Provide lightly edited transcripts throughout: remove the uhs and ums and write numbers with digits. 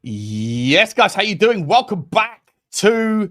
Yes, guys, how you doing? Welcome back to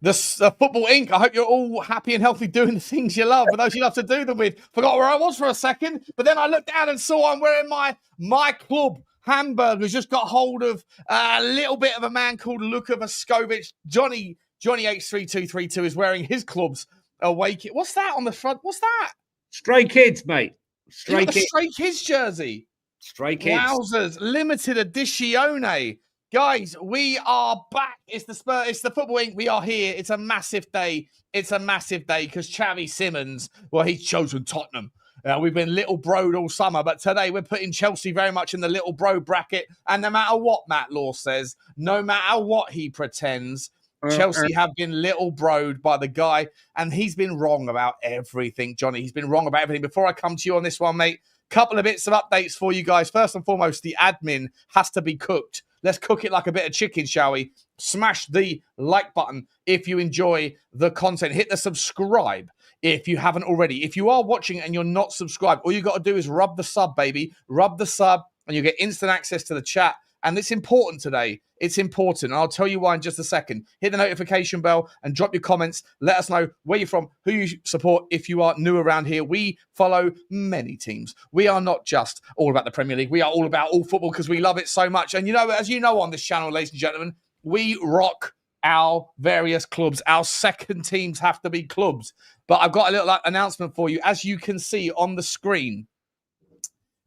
the Football Inc. I hope you're all happy and healthy doing the things you love, and those you love to do them with. Forgot where I was for a second, but then I looked down and saw I'm wearing my club hamburgers. Just got hold of a little bit of a man called Luka Vescovic. Johnny H3232 is wearing his club's away kit. What's that on the front? What's that? Stray Kids, mate. Stray Kids jersey. Stray Kids. Wowzers. Limited edizione. Guys, we are back. It's the Spurs. It's the Football Inc. We are here. It's a massive day. It's a massive day because Xavi Simons, well, he's chosen Tottenham. We've been little broed all summer, but today we're putting Chelsea very much in the little bro bracket. And no matter what Matt Law says, no matter what he pretends, Chelsea have been little broed by the guy, and he's been wrong about everything, Johnny. He's been wrong about everything. Before I come to you on this one, mate, couple of bits of updates for you guys. First and foremost, the admin has to be cooked. Let's cook it like a bit of chicken, shall we? Smash the like button if you enjoy the content. Hit the subscribe if you haven't already. If you are watching and you're not subscribed, all you got to do is rub the sub, baby. Rub the sub, and you get instant access to the chat. And it's important today. It's important. And I'll tell you why in just a second. Hit the notification bell and drop your comments. Let us know where you're from, who you support if you are new around here. We follow many teams. We are not just all about the Premier League. We are all about all football because we love it so much. And, you know, as you know on this channel, ladies and gentlemen, we rock our various clubs. Our second teams have to be clubs. But I've got a little announcement for you. As you can see on the screen,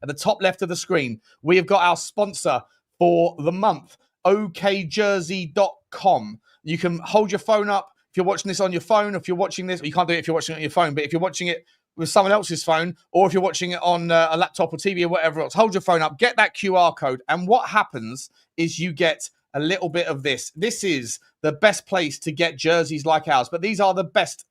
at the top left of the screen, we have got our sponsor for the month, okjersey.com. You can hold your phone up if you're watching this on your phone. If you're watching this, you can't do it if you're watching it on your phone, but if you're watching it with someone else's phone, or if you're watching it on a laptop or TV or whatever else, hold your phone up, get that QR code, and what happens is you get a little bit of this. This is the best place to get jerseys like ours, but these are the best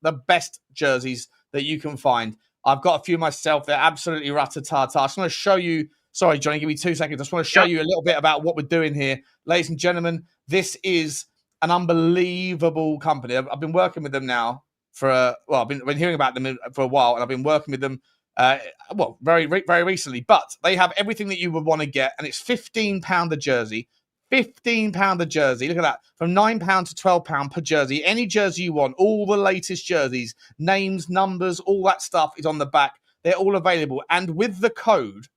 jerseys that you can find. I've got a few myself. They're absolutely rat-a-ta-ta. I just want to show you. Sorry, Johnny, give me 2 seconds. I just want to show you a little bit about what we're doing here. Ladies and gentlemen, this is an unbelievable company. I've been working with them now for, I've been hearing about them for a while, and I've been working with them, very recently. But they have everything that you would want to get, and it's £15 a jersey. £15 a jersey. Look at that. From £9 to £12 per jersey. Any jersey you want, all the latest jerseys, names, numbers, all that stuff is on the back. They're all available. And with the code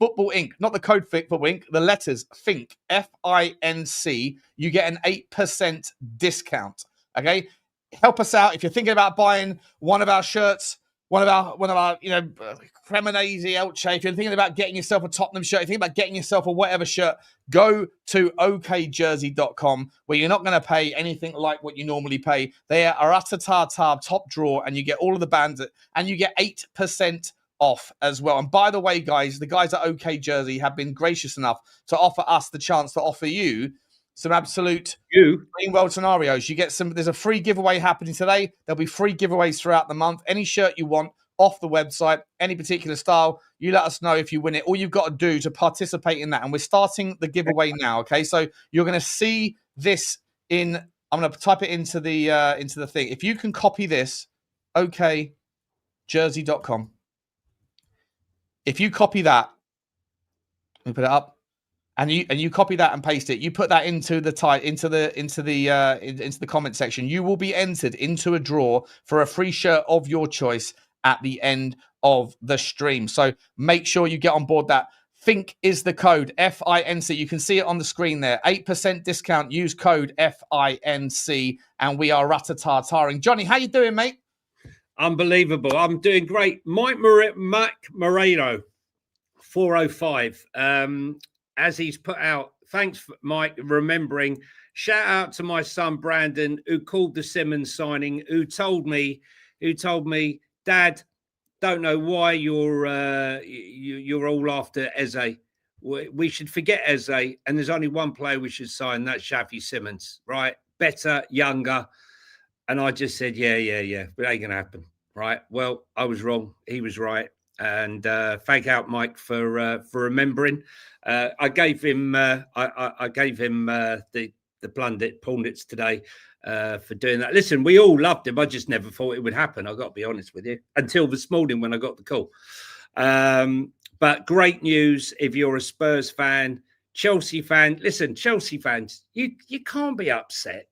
Football Inc., not the code Football Inc., the letters FINC, F-I-N-C, you get an 8% discount. Okay? Help us out. If you're thinking about buying one of our shirts, one of our, Cremonese, Elche, if you're thinking about getting yourself a Tottenham shirt, if you're thinking about getting yourself a whatever shirt, go to okjersey.com, where you're not going to pay anything like what you normally pay. They are at a top drawer, and you get all of the bands, and you get 8% off as well. And by the way, guys, the guys at OK Jersey have been gracious enough to offer us the chance to offer you some absolute dream world scenarios. You get there's a free giveaway happening today. There'll be free giveaways throughout the month. Any shirt you want off the website, any particular style, you let us know if you win it. All you've got to do to participate in that. And we're starting the giveaway now. Okay. So you're going to see this I'm going to type it into the thing. If you can copy this, okjersey.com. If you copy that, let me put it up, and you copy that and paste it, you put that into the comment section, you will be entered into a draw for a free shirt of your choice at the end of the stream. So make sure you get on board that. FINC is the code, F-I-N-C. You can see it on the screen there. 8% discount. Use code F-I-N-C, and we are rat-a-ta-taring. Johnny, how you doing, mate? Unbelievable. I'm doing great. Mac Moreno, 405. As he's put out, thanks, Mike, remembering. Shout out to my son, Brandon, who called the Simmons signing, who told me, Dad, don't know why you're all after Eze. We should forget Eze, and there's only one player we should sign, that's Xavi Simons, right? Better, younger. And I just said, yeah, but it ain't going to happen, right? Well, I was wrong. He was right. And thank out Mike for remembering. I gave him the pundits today for doing that. Listen, we all loved him. I just never thought it would happen. I've got to be honest with you, until this morning when I got the call. But great news if you're a Spurs fan. Chelsea fan, listen, Chelsea fans, you can't be upset.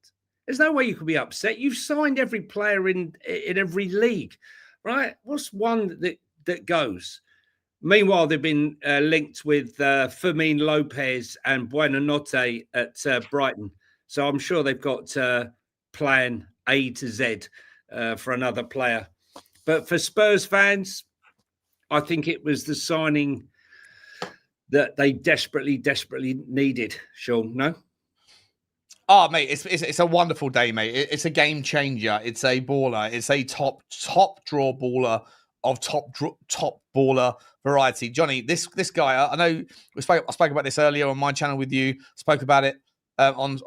There's no way you can be upset. You've signed every player in every league, right? What's one that goes? Meanwhile, they've been linked with Fermin Lopez and Buonanotte at Brighton. So I'm sure they've got plan A to Z for another player. But for Spurs fans, I think it was the signing that they desperately needed. Sean, no? Oh, mate, it's a wonderful day, mate. It's a game changer. It's a baller. It's a top draw baller of top baller variety. Johnny, this guy, I know I spoke about this earlier on my channel with you. Spoke about it on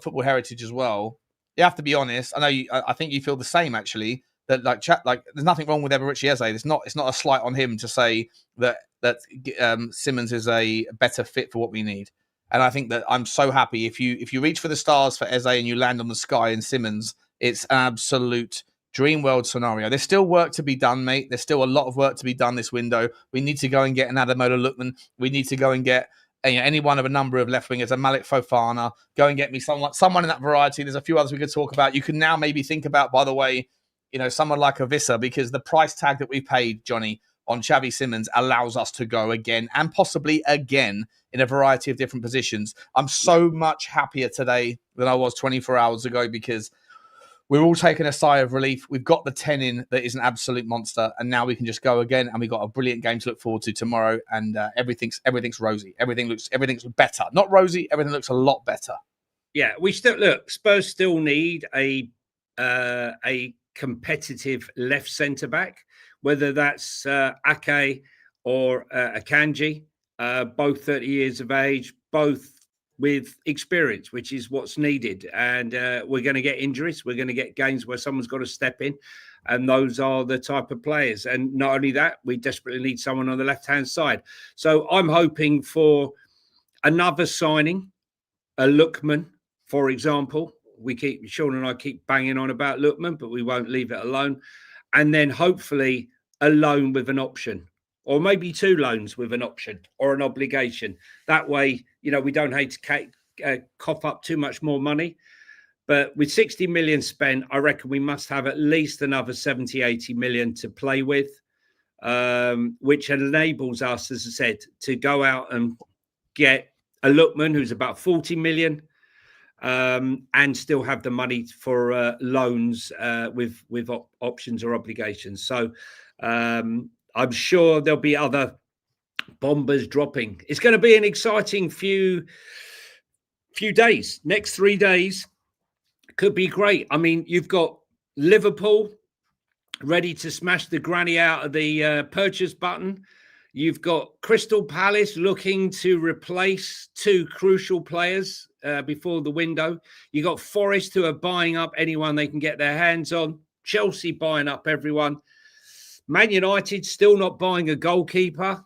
Football Heritage as well. You have to be honest. I know I think you feel the same actually. That there's nothing wrong with Eberechi Eze. It's not a slight on him to say that Simmons is a better fit for what we need. And I think that I'm so happy if you reach for the stars for Eze and you land on the sky in Simmons, it's an absolute dream world scenario. There's still work to be done, mate. There's still a lot of work to be done this window. We need to go and get an Ademola Lookman. We need to go and get any one of a number of left wingers, a Malik Fofana. Go and get me someone in that variety. There's a few others we could talk about. You can now maybe think about, by the way, someone like a Visser, because the price tag that we paid, Johnny, on Xavi Simmons allows us to go again and possibly again in a variety of different positions. I'm so much happier today than I was 24 hours ago because we're all taking a sigh of relief. We've got the 10 in that is an absolute monster, and now we can just go again. And we've got a brilliant game to look forward to tomorrow. And everything's rosy. Everything's better. Not rosy. Everything looks a lot better. Yeah, Spurs still need a competitive left centre back, whether that's Ake or Akanji, both 30 years of age, both with experience, which is what's needed. And we're going to get injuries. We're going to get games where someone's got to step in. And those are the type of players. And not only that, we desperately need someone on the left-hand side. So I'm hoping for another signing, a Lookman, for example. Sean and I keep banging on about Lookman, but we won't leave it alone. And then hopefully a loan with an option, or maybe two loans with an option or an obligation. That way, we don't hate to cough up too much more money. But with 60 million spent, I reckon we must have at least another 70, 80 million to play with, which enables us, as I said, to go out and get a Lookman who's about 40 million, and still have the money for loans with options or obligations. So I'm sure there'll be other bombers dropping. It's going to be an exciting few days. Next 3 days could be great. I mean, you've got Liverpool ready to smash the granny out of the purchase button. You've got Crystal Palace looking to replace two crucial players before the window. You got Forest who are buying up anyone they can get their hands on. Chelsea buying up everyone. Man United still not buying a goalkeeper.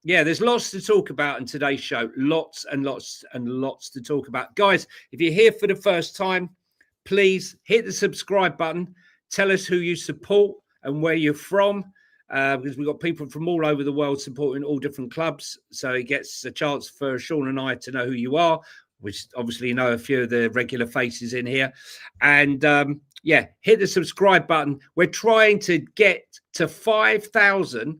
Yeah, there's lots to talk about in today's show. Lots and lots and lots to talk about. Guys, if you're here for the first time, please hit the subscribe button. Tell us who you support and where you're from. Because we've got people from all over the world supporting all different clubs. So it gets a chance for Sean and I to know who you are, which obviously know a few of the regular faces in here. And hit the subscribe button. We're trying to get to 5,000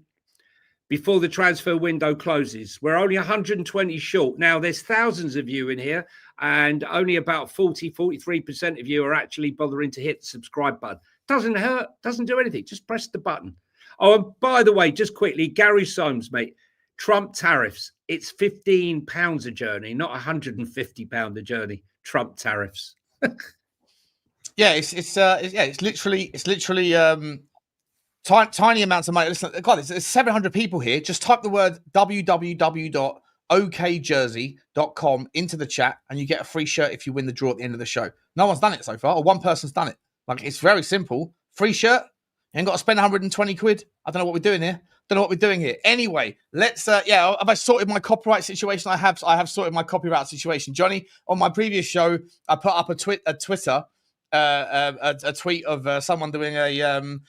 before the transfer window closes. We're only 120 short. Now, there's thousands of you in here, and only about 43% of you are actually bothering to hit the subscribe button. Doesn't hurt, doesn't do anything. Just press the button. Oh, and by the way, just quickly, Gary Soames, mate, Trump tariffs. It's £15 a journey, not £150 a journey. Trump tariffs. Yeah, it's literally tiny amounts of money. Listen, God, there's 700 people here. Just type the word www.okjersey.com into the chat, and you get a free shirt if you win the draw at the end of the show. No one's done it so far, or one person's done it. Like, it's very simple. Free shirt. You ain't got to spend 120 quid. I don't know what we're doing here. Anyway, let's, have I sorted my copyright situation? I have sorted my copyright situation. Johnny, on my previous show, I put up a tweet of someone doing a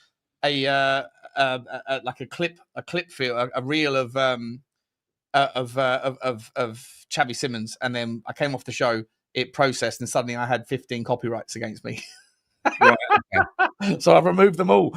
reel of Xavi Simons, and then I came off the show. It processed, and suddenly I had 15 copyrights against me. Right. Okay. So I've removed them all.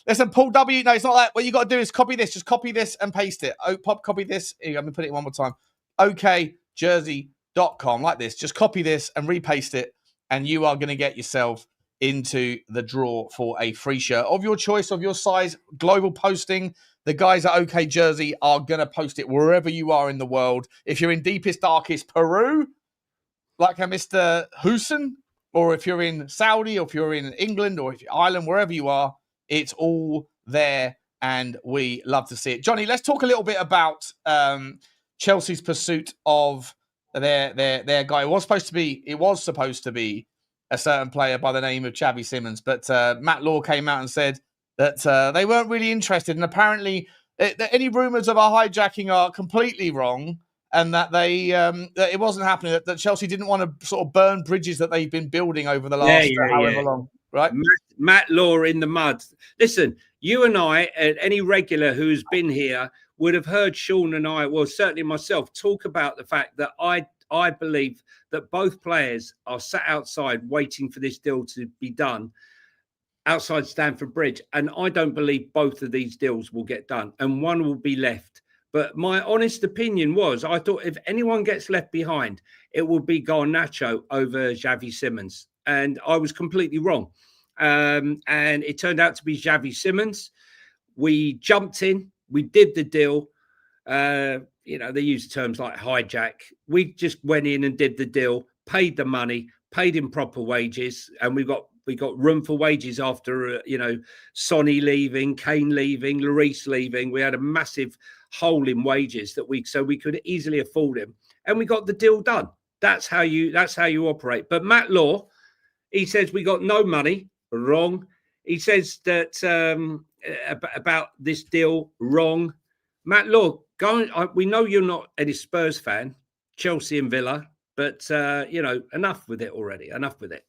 Listen, Paul W. No, it's not that. What you got to do is copy this. Just copy this and paste it. Copy this. Here, let me put it one more time. okjersey.com, like this. Just copy this and repaste it, and you are going to get yourself into the draw for a free shirt of your choice, of your size. Global posting. The guys at OK Jersey are going to post it wherever you are in the world. If you're in deepest, darkest Peru, like a Mr. Hussein, or if you're in Saudi, or if you're in England, or if you're Ireland, wherever you are, it's all there, and we love to see it. Johnny, let's talk a little bit about Chelsea's pursuit of their guy. It was supposed to be a certain player by the name of Xavi Simons, but Matt Law came out and said that they weren't really interested, and apparently any rumours of a hijacking are completely wrong. And that that it wasn't happening. That Chelsea didn't want to sort of burn bridges that they've been building over the last however long, right? Matt Law in the mud. Listen, you and I, and any regular who's been here, would have heard Sean and I, well, certainly myself, talk about the fact that I believe that both players are sat outside waiting for this deal to be done outside Stamford Bridge, and I don't believe both of these deals will get done, and one will be left. But my honest opinion was, I thought if anyone gets left behind, it will be Garnacho over Xavi Simons. And I was completely wrong. And it turned out to be Xavi Simons. We jumped in. We did the deal. They use terms like hijack. We just went in and did the deal, paid the money, paid him proper wages. And we got room for wages after, Sonny leaving, Kane leaving, Lloris leaving. We had a massive hole in wages so we could easily afford him, and we got the deal done. That's how you operate. But Matt Law, he says we got no money. Wrong. He says that about this deal. Wrong. Matt Law, we know you're not any Spurs fan, Chelsea and Villa, but enough with it already. Enough with it.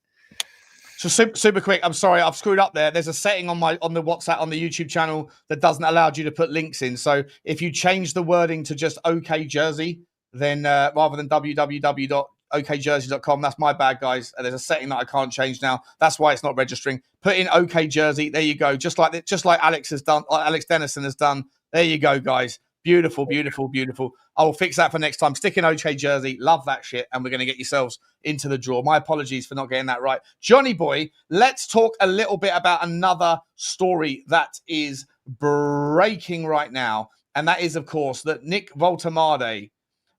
So super quick. I'm sorry, I've screwed up there. There's a setting on the WhatsApp on the YouTube channel that doesn't allow you to put links in. So if you change the wording to just OK Jersey, then rather than www.okjersey.com, that's my bad, guys. There's a setting that I can't change now. That's why it's not registering. Put in OK Jersey. There you go. Just like Alex has done, like Alex Dennison has done. There you go, guys. Beautiful, beautiful, beautiful. I will fix that for next time. Stick in OK Jersey. Love that shit. And we're going to get yourselves into the draw. My apologies for not getting that right. Johnny boy, let's talk a little bit about another story that is breaking right now. And that is, of course, that Nick Voltemade,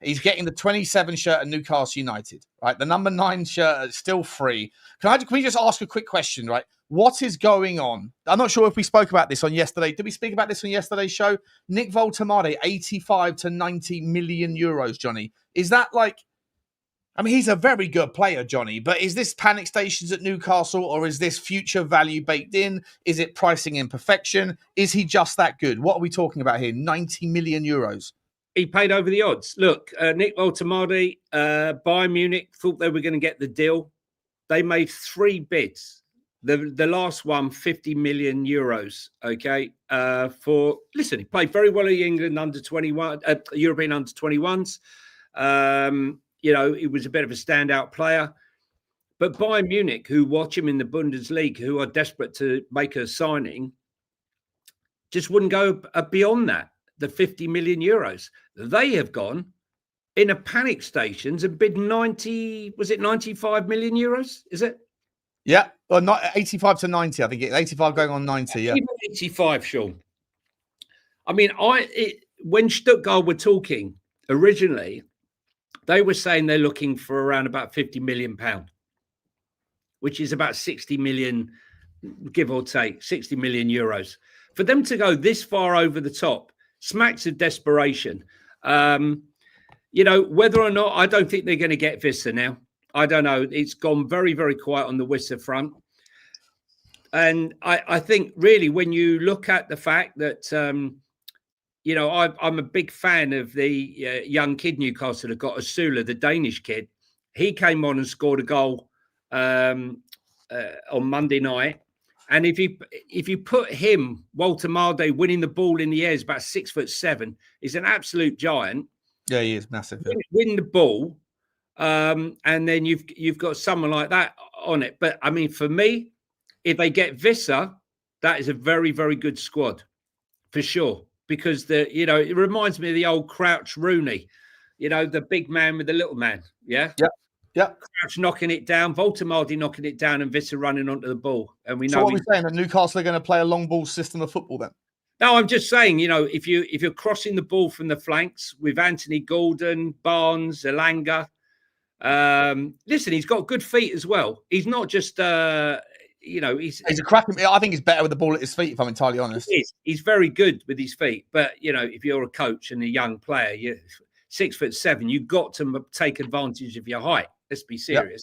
he's getting the 27 shirt at Newcastle United, right? The number 9 shirt is still free. Can we just ask a quick question, right? What is going on? I'm not sure if we spoke about this on yesterday. Did we speak about this on yesterday's show? Nick Voltemade, 85 to 90 million euros, Johnny. Is that he's a very good player, Johnny, but is this panic stations at Newcastle, or is this future value baked in? Is it pricing imperfection? Is he just that good? What are we talking about here? 90 million euros. He paid over the odds. Look, Nick Voltemade, Bayern Munich thought they were going to get the deal. They made 3 bids. The last one, 50 million euros. Okay. He played very well at England under 21, European under 21s. He was a bit of a standout player. But Bayern Munich, who watch him in the Bundesliga, who are desperate to make a signing, just wouldn't go beyond that, the 50 million euros. They have gone in a panic stations and bid 95 million euros? Is it? Yeah, well, not 85 to 90, I think. 85 going on 90, yeah. Even 85, Sean. I mean, when Stuttgart were talking originally, they were saying they're looking for around about £50 million, which is about 60 million, give or take, 60 million euros. For them to go this far over the top, smacks of desperation. Whether or not, I don't think they're going to get Vissa now. I don't know. It's gone very, very quiet on the Wissa front. And I think really when you look at the fact that, I'm a big fan of the young kid Newcastle that got Asula, the Danish kid. He came on and scored a goal on Monday night. And if you put him, Walter Marde, winning the ball in the air, is about 6'7". He's an absolute giant. Yeah, he is massive. Yeah. Win the ball, and then you've got someone like that on it. But I mean, for me, if they get Visser, that is a very, very good squad for sure. Because it reminds me of the old Crouch Rooney, the big man with the little man. Yeah. Yeah. Crouch knocking it down, Voltamaldi knocking it down, and Visser running onto the ball. And we know. So what are we saying? That Newcastle are going to play a long ball system of football then? No, I'm just saying, if you're crossing the ball from the flanks with Anthony Gordon, Barnes, Elanga, listen, he's got good feet as well. He's not just, he's a cracking. I think he's better with the ball at his feet, if I'm entirely honest. He's very good with his feet. But if you're a coach and a young player, you're 6'7", you've got to take advantage of your height. Let's be serious.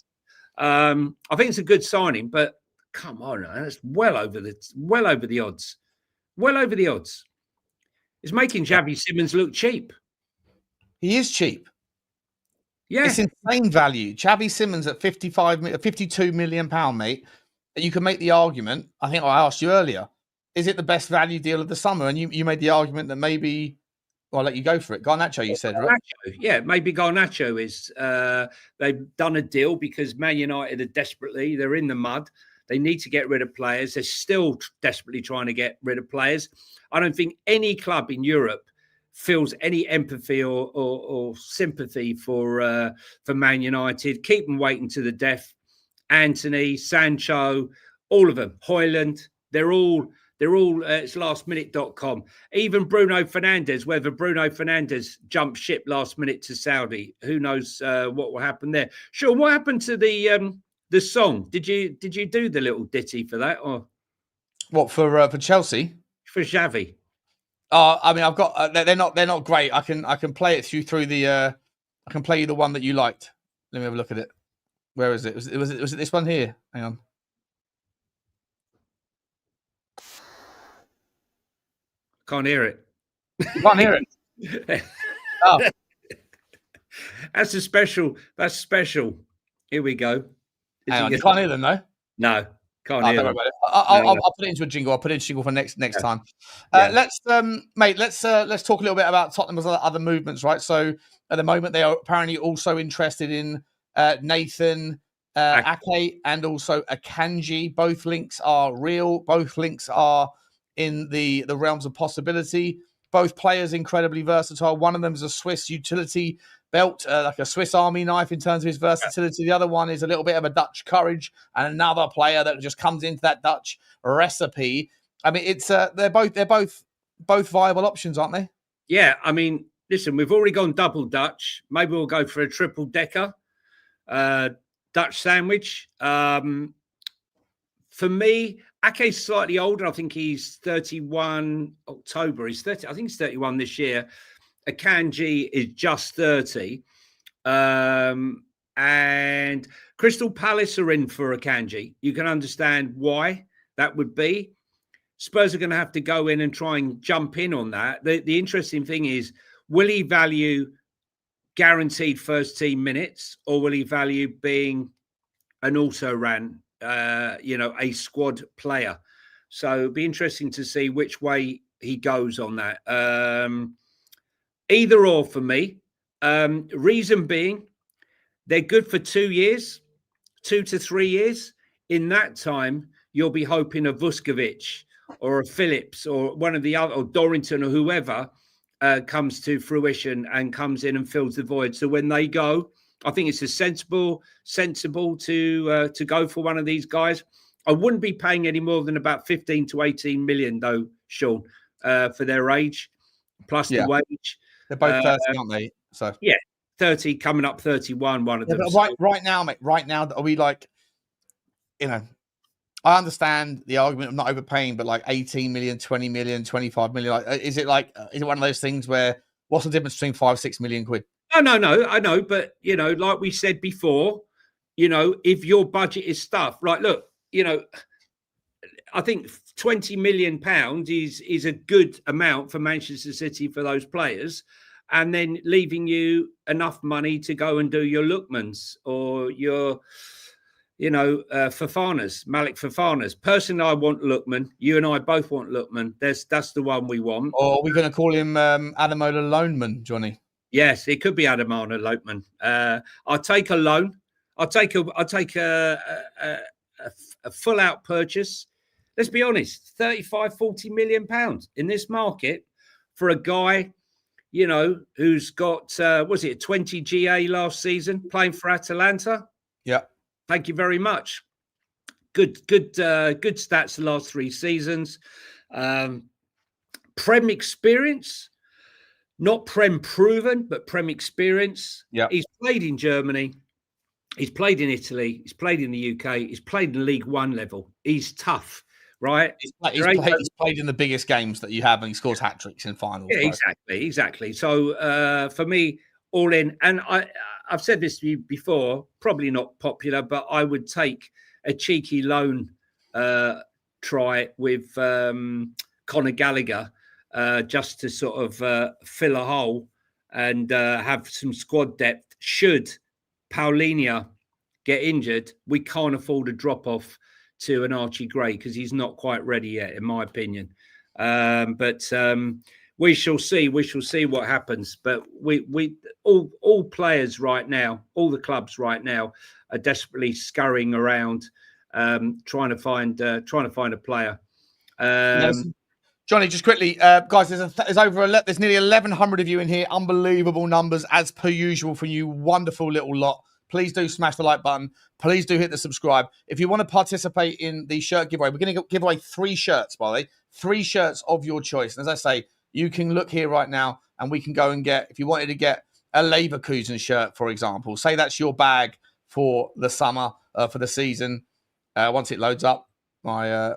Yep. I think it's a good signing, but come on, man, it's well over the odds. Well over the odds. It's making Xavi Simons look cheap. He is cheap. Yeah. It's insane value. Xavi Simons at 52 million pound, mate. You can make the argument. I think I asked you earlier, is it the best value deal of the summer? And you made the argument that maybe, well, I'll let you go for it. Garnacho, you said, right? Yeah, maybe Garnacho is. They've done a deal because Man United are they're in the mud. They need to get rid of players. They're still desperately trying to get rid of players. I don't think any club in Europe feels any empathy or sympathy for Man United. Keep them waiting to the death. Anthony, Sancho, all of them. Højlund, they're all. It's lastminute.com. Even Bruno Fernandes, whether Bruno Fernandes jumped ship last minute to Saudi, who knows what will happen there. Sure, what happened to the song? Did you do the little ditty for that, or what for Chelsea? For Xavi? I mean, I've got they're not great. I can play it through the I can play you the one that you liked. Let me have a look at it. Where is it? Was it this one here? Hang on. Can't hear it. You can't hear it. Oh. That's special. Here we go. You can't hear them, though? No, can't hear them. I'll put it into a jingle. I'll put it into a jingle for next time. Let's talk a little bit about Tottenham's other movements, right? So at the moment, they are apparently also interested in Nathan Ake and also Akanji. Both links are real. Both links are in the realms of possibility. Both players incredibly versatile. One of them is a Swiss utility belt, like a Swiss Army knife in terms of his versatility. The other one is a little bit of a Dutch courage, and another player that just comes into that Dutch recipe. I mean, it's they're both viable options, aren't they? Yeah, I mean, listen, we've already gone double Dutch. Maybe we'll go for a triple decker, Dutch sandwich. For me, Ake's slightly older. I think he's 31 October. He's 30. I think he's 31 this year. Akanji is just 30. And Crystal Palace are in for Akanji. You can understand why that would be. Spurs are going to have to go in and try and jump in on that. The interesting thing is, will he value guaranteed first team minutes, or will he value being an also-ran, a squad player? So it'll be interesting to see which way he goes on that. Either or for me. Reason being, they're good for 2 years, 2 to 3 years. In that time, you'll be hoping a Vuskovic or a Phillips or one of the other, or Dorrington or whoever comes to fruition and comes in and fills the void. So when they go, I think it's a sensible to go for one of these guys. I wouldn't be paying any more than about 15 to 18 million, though, Sean, for their age, plus the wage. They're both 30, aren't they? So yeah, 30 coming up 31, one of them. Right now, mate, are we like, I understand the argument of not overpaying, but like 18 million, 20 million, 25 million. Is it one of those things where what's the difference between 5-6 million quid? No, I know. But, like we said before, if your budget is stuffed, like, look, I think 20 million pounds is a good amount for Manchester City for those players, and then leaving you enough money to go and do your Lookmans or your Malik Fofana's. Personally, I want Lookman. You and I both want Lookman. That's the one we want. Or are we going to call him Adamola Loanman, Johnny? Yes, it could be Adamola Loanman. I'll take a loan. I'll take a full out purchase. Let's be honest, 35, 40 million pounds in this market for a guy, who's got, was it 20 GA last season playing for Atalanta? Yeah. Thank you very much. Good stats the last 3 seasons. Prem experience, not Prem proven, but Prem experience. Yeah. He's played in Germany. He's played in Italy. He's played in the UK. He's played in League One level. He's tough, right? He's played in the biggest games that you have, and he scores hat tricks in finals. Yeah, exactly. So for me, all in. And I've said this to you before, probably not popular, but I would take a cheeky loan try with Conor Gallagher just to sort of fill a hole and have some squad depth. Should Paulinho get injured, we can't afford a drop off to an Archie Gray because he's not quite ready yet, in my opinion. But we shall see. We shall see what happens. But we all players right now, all the clubs right now, are desperately scurrying around, trying to find a player. Johnny, just quickly, guys, there's nearly 1,100 of you in here. Unbelievable numbers as per usual for you. Wonderful little lot. Please do smash the like button. Please do hit the subscribe. If you want to participate in the shirt giveaway, we're going to give away 3 shirts, by the way. 3 shirts of your choice. And as I say, you can look here right now and we can go and get, if you wanted to get a Leverkusen shirt, for example, say that's your bag for the summer, for the season. Once it loads up, my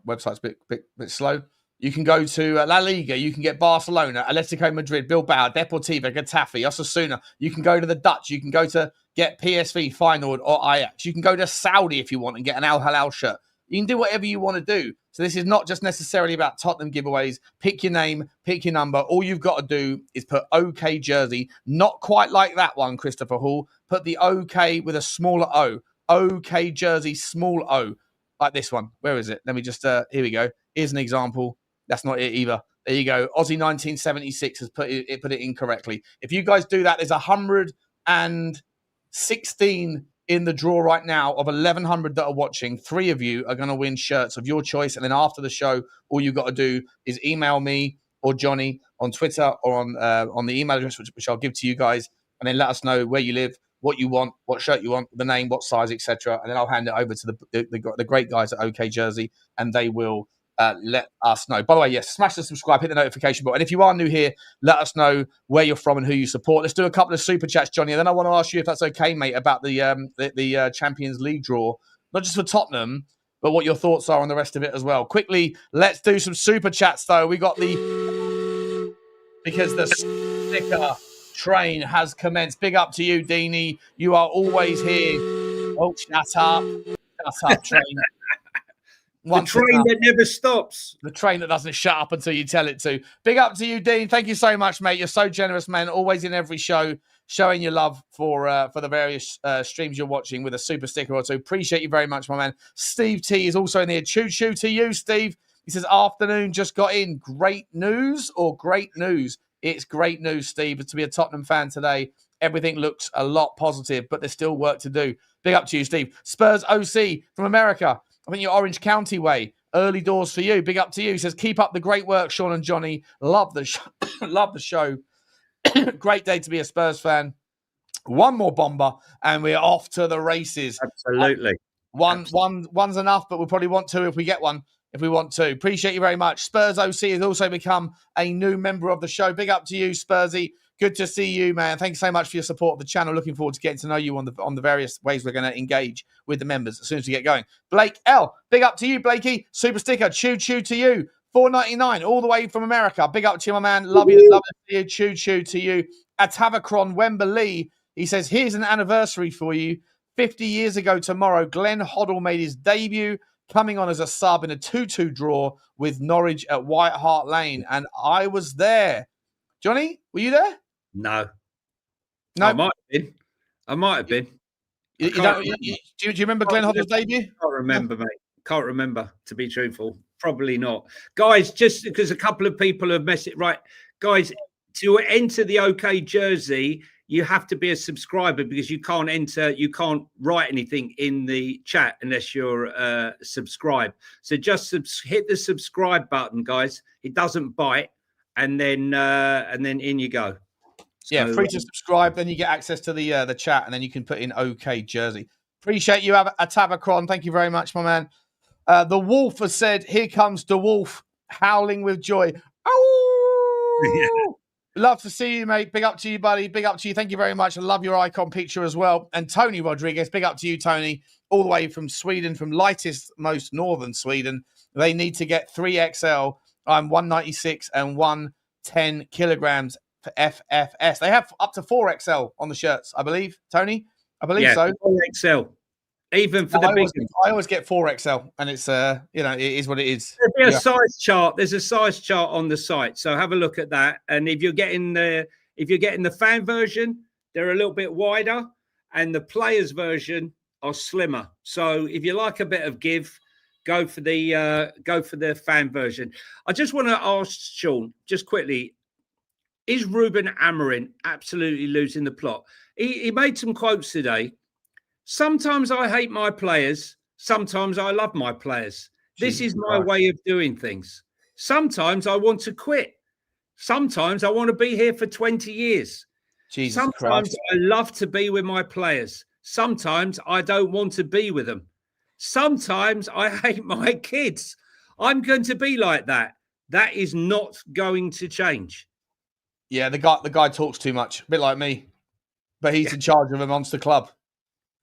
website's a bit slow. You can go to La Liga. You can get Barcelona, Atletico Madrid, Bilbao, Deportivo, Getafe, Osasuna. You can go to the Dutch. You can go to get PSV, Feyenoord, or Ajax. You can go to Saudi if you want and get an Al Hilal shirt. You can do whatever you want to do. So this is not just necessarily about Tottenham giveaways. Pick your name, pick your number. All you've got to do is put OK Jersey. Not quite like that one, Christopher Hall. Put the OK with a smaller O. OK Jersey, small O. Like this one. Where is it? Let me just, here we go. Here's an example. That's not it either. There you go. Aussie 1976 has put it incorrectly. If you guys do that, there's 116 in the draw right now of 1,100 that are watching. 3 of you are going to win shirts of your choice. And then after the show, all you've got to do is email me or Johnny on Twitter or on the email address, which I'll give to you guys. And then let us know where you live, what you want, what shirt you want, the name, what size, etc. And then I'll hand it over to the great guys at OK Jersey, and they will let us know. By the way, yes, smash the subscribe, hit the notification button. And if you are new here, let us know where you're from and who you support. Let's do a couple of super chats, Johnny. And then I want to ask you if that's okay, mate, about the Champions League draw, not just for Tottenham, but what your thoughts are on the rest of it as well. Quickly, let's do some super chats, though. We got because the sticker train has commenced. Big up to you, Deanie. You are always here. Oh, shut up, train. The train that never stops. The train that doesn't shut up until you tell it to. Big up to you, Dean. Thank you so much, mate. You're so generous, man. Always in every show, showing your love for the various streams you're watching with a super sticker or two. Appreciate you very much, my man. Steve T is also in here. Choo-choo to you, Steve. He says, afternoon, just got in. Great news or great news? It's great news, Steve. To be a Tottenham fan today, everything looks a lot positive, but there's still work to do. Big up to you, Steve. Spurs OC from America. I think you're Orange County way. Early doors for you. Big up to you. He says, keep up the great work, Sean and Johnny. Love the show. Love the show. Great day to be a Spurs fan. One more bomber, and we're off to the races. Absolutely. One's enough, but we'll probably want 2 if we get one. If we want to. Appreciate you very much. Spurs OC has also become a new member of the show. Big up to you, Spursy. Good to see you, man. Thanks so much for your support of the channel. Looking forward to getting to know you on the various ways we're going to engage with the members as soon as we get going. Blake L, big up to you, Blakey. Super sticker, choo-choo to you. $4.99 all the way from America. Big up to you, my man. Love you. Love to see you. Choo-choo to you. Atavacron Wembley. He says, here's an anniversary for you. 50 years ago tomorrow, Glenn Hoddle made his debut, coming on as a sub in a 2-2 draw with Norwich at White Hart Lane. And I was there. Johnny, were you there? No. No. I might have been. Do you remember Glenn Hoddle's debut? Can't remember, mate. Can't remember, to be truthful. Probably not. Guys, just because a couple of people have messed it right. Guys, to enter the OK jersey, you have to be a subscriber because you can't write anything in the chat unless you're subscribed. So just hit the subscribe button, guys. It doesn't bite, and then in you go. Yeah, free to subscribe. Then you get access to the chat, and then you can put in OK jersey. Appreciate you, Atavacron. Thank you very much, my man. The Wolf has said, "Here comes the Wolf, howling with joy." Oh, yeah. Love to see you, mate. Big up to you, buddy. Big up to you. Thank you very much. I love your icon picture as well. And Tony Rodriguez, big up to you, Tony, all the way from Sweden, from lightest, most northern Sweden. They need to get 3XL. I'm 196 and 110 kilograms for FFS. They have up to 4XL on the shirts, I believe. Tony, I believe so. 4XL. Even for I always get 4XL, and it's it is what it is. There'll be a size chart. There's a size chart on the site, so have a look at that. And if you're getting the fan version, they're a little bit wider, and the players version are slimmer. So if you like a bit of give, go for the fan version. I just want to ask Sean just quickly: is Ruben Amorim absolutely losing the plot? He made some quotes today. Sometimes I hate my players. Sometimes I love my players. This is my way of doing things. Sometimes I want to quit. Sometimes I want to be here for 20 years. Sometimes I love to be with my players. Sometimes I don't want to be with them. Sometimes I hate my kids. I'm going to be like that. That is not going to change. Yeah, the guy talks too much, a bit like me. But he's in charge of a monster club.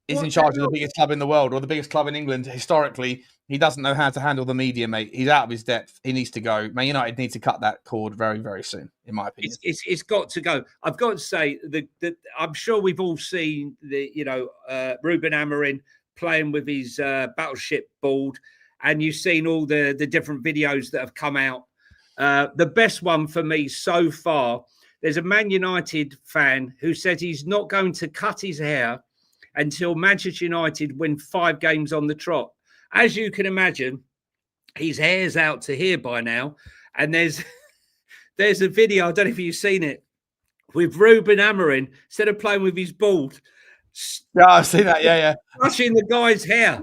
He's in charge of the biggest club in the world, or the biggest club in England. Historically, he doesn't know how to handle the media, mate. He's out of his depth. He needs to go. Man United need to cut that cord very, very soon, in my opinion. It's got to go. I've got to say that I'm sure we've all seen Ruben Amorim playing with his battleship board, and you've seen all the different videos that have come out. The best one for me so far, there's a Man United fan who said he's not going to cut his hair until Manchester United win 5 games on the trot. As you can imagine, his hair's out to here by now. And there's a video, I don't know if you've seen it, with Ruben Amorim, instead of playing with his bald. Yeah, I've seen that, yeah. Brushing the guy's hair.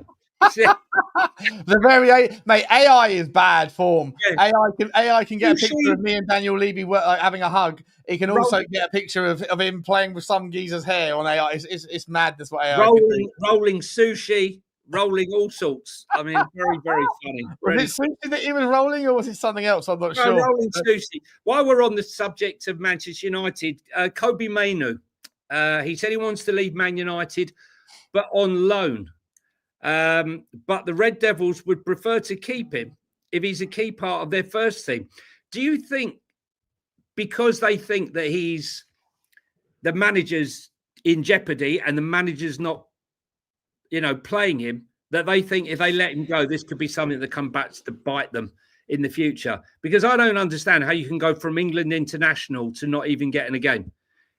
Mate, AI is bad form. Yeah. AI can get a picture of me and Daniel Levy having a hug. It can also get a picture of him playing with some geezer's hair on AI. It's madness what AI rolling sushi, rolling all sorts. I mean, very, very funny. Was it sushi that he was rolling, or was it something else? I'm not sure. Rolling sushi. While we're on the subject of Manchester United, Kobe Mainoo, he said he wants to leave Man United, but on loan. But the Red Devils would prefer to keep him if he's a key part of their first team. Do you think, because they think that the manager's in jeopardy and the manager's not, playing him, that they think if they let him go, this could be something that comes back to bite them in the future? Because I don't understand how you can go from England international to not even getting a game.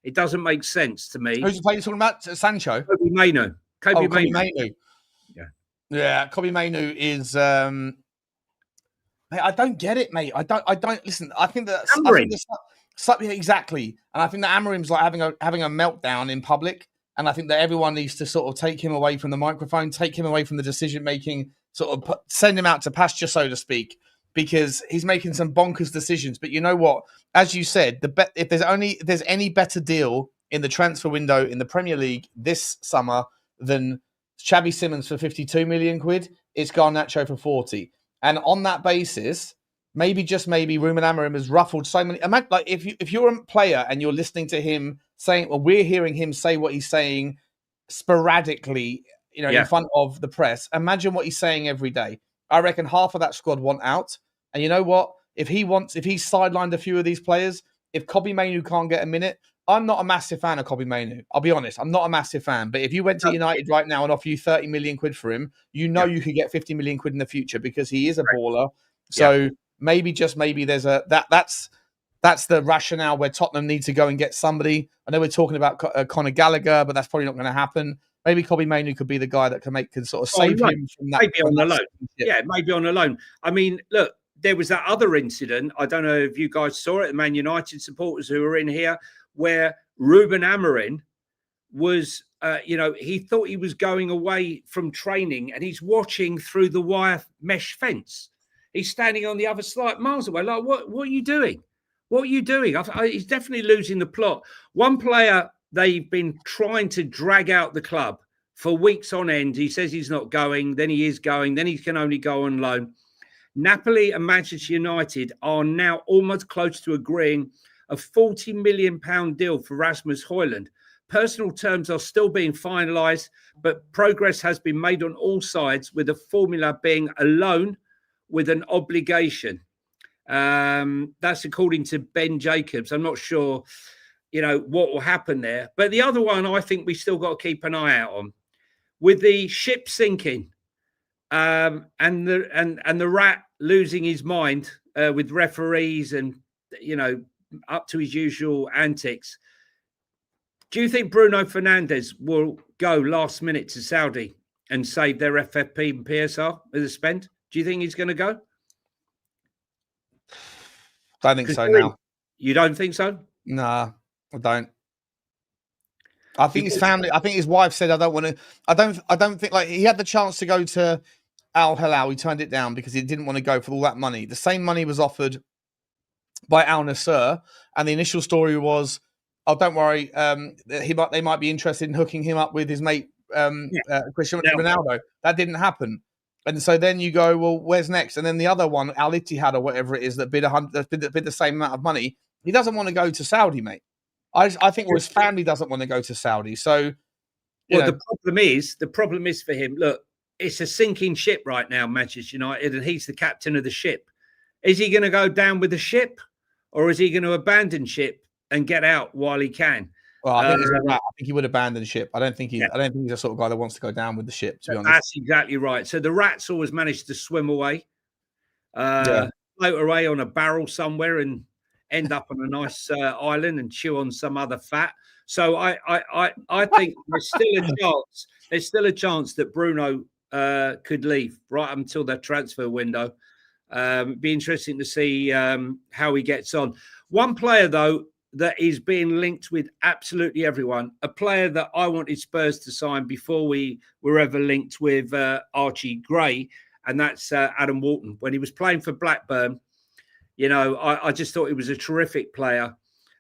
It doesn't make sense to me. Who's the player you're talking about? Sancho? Kobe Mainoo. Kobe Mainoo. Yeah, Kobe Mainoo is. Mate, I don't get it, mate. I don't listen. I think that something exactly, and I think that Amorim's like having a meltdown in public, and I think that everyone needs to sort of take him away from the microphone, take him away from the decision making, sort of send him out to pasture, so to speak, because he's making some bonkers decisions. But you know what? As you said, if there's any better deal in the transfer window in the Premier League this summer than Xavi Simons for 52 million quid, it's Garnacho for 40. And on that basis, maybe just maybe Ruben Amorim has ruffled so many. Imagine, like if you're a player and you're listening to him saying, well, we're hearing him say what he's saying sporadically, in front of the press. Imagine what he's saying every day. I reckon half of that squad want out. And you know what? If he's sidelined a few of these players, if Kobe Mainoo can't get a minute, I'm not a massive fan of Kobe Mainoo. I'll be honest. I'm not a massive fan. But if you went to United right now and offer you 30 million quid for him, you could get 50 million quid in the future because he is a baller. So maybe just maybe there's that's the rationale where Tottenham need to go and get somebody. I know we're talking about Conor Gallagher, but that's probably not going to happen. maybe Kobbie Mainoo could be the guy that can sort of save him from that. Maybe on the loan. Yeah, maybe on the loan. I mean, look, there was that other incident. I don't know if you guys saw it, the Man United supporters who were in here, where Ruben Amorim was, he thought he was going away from training and he's watching through the wire mesh fence. He's standing on the other side, miles away. Like, what are you doing? What are you doing? He's definitely losing the plot. One player they've been trying to drag out the club for weeks on end. He says he's not going, then he is going, then he can only go on loan. Napoli and Manchester United are now almost close to agreeing a £40 million deal for Rasmus Højlund. Personal terms are still being finalised, but progress has been made on all sides, with the formula being a loan with an obligation. That's according to Ben Jacobs. I'm not sure, what will happen there. But the other one I think we still got to keep an eye out on. With the ship sinking and the rat losing his mind with referees and, up to his usual antics. Do you think Bruno Fernandes will go last minute to Saudi and save their FFP and PSR with a spend? Do you think he's going to go? Don't think so now. You don't think so? Nah, I don't. I think his family. I think his wife said, "I don't want to." I don't think like he had the chance to go to Al Hilal. He turned it down because he didn't want to go for all that money. The same money was offered by Al Nassr, and the initial story was, "Oh, don't worry. They might be interested in hooking him up with his mate Cristiano Ronaldo." That didn't happen. And so then you go, well, where's next? And then the other one, Al Ittihad or whatever it is, that bid the same amount of money. He doesn't want to go to Saudi, mate. I think his family doesn't want to go to Saudi. So, the problem is for him. Look, it's a sinking ship right now, Manchester United, and he's the captain of the ship. Is he going to go down with the ship, or is he going to abandon ship and get out while he can? Well, I think he would abandon ship. I don't think he's the sort of guy that wants to go down with the ship, to be honest. That's exactly right. So the rats always manage to swim away, float away on a barrel somewhere and end up on a nice island and chew on some other fat. So I think there's still a chance that Bruno could leave right up until their transfer window. Be interesting to see how he gets on. One player, though, that is being linked with absolutely everyone, a player that I wanted Spurs to sign before we were ever linked with Archie Gray, and that's Adam Walton. When he was playing for Blackburn, I just thought he was a terrific player.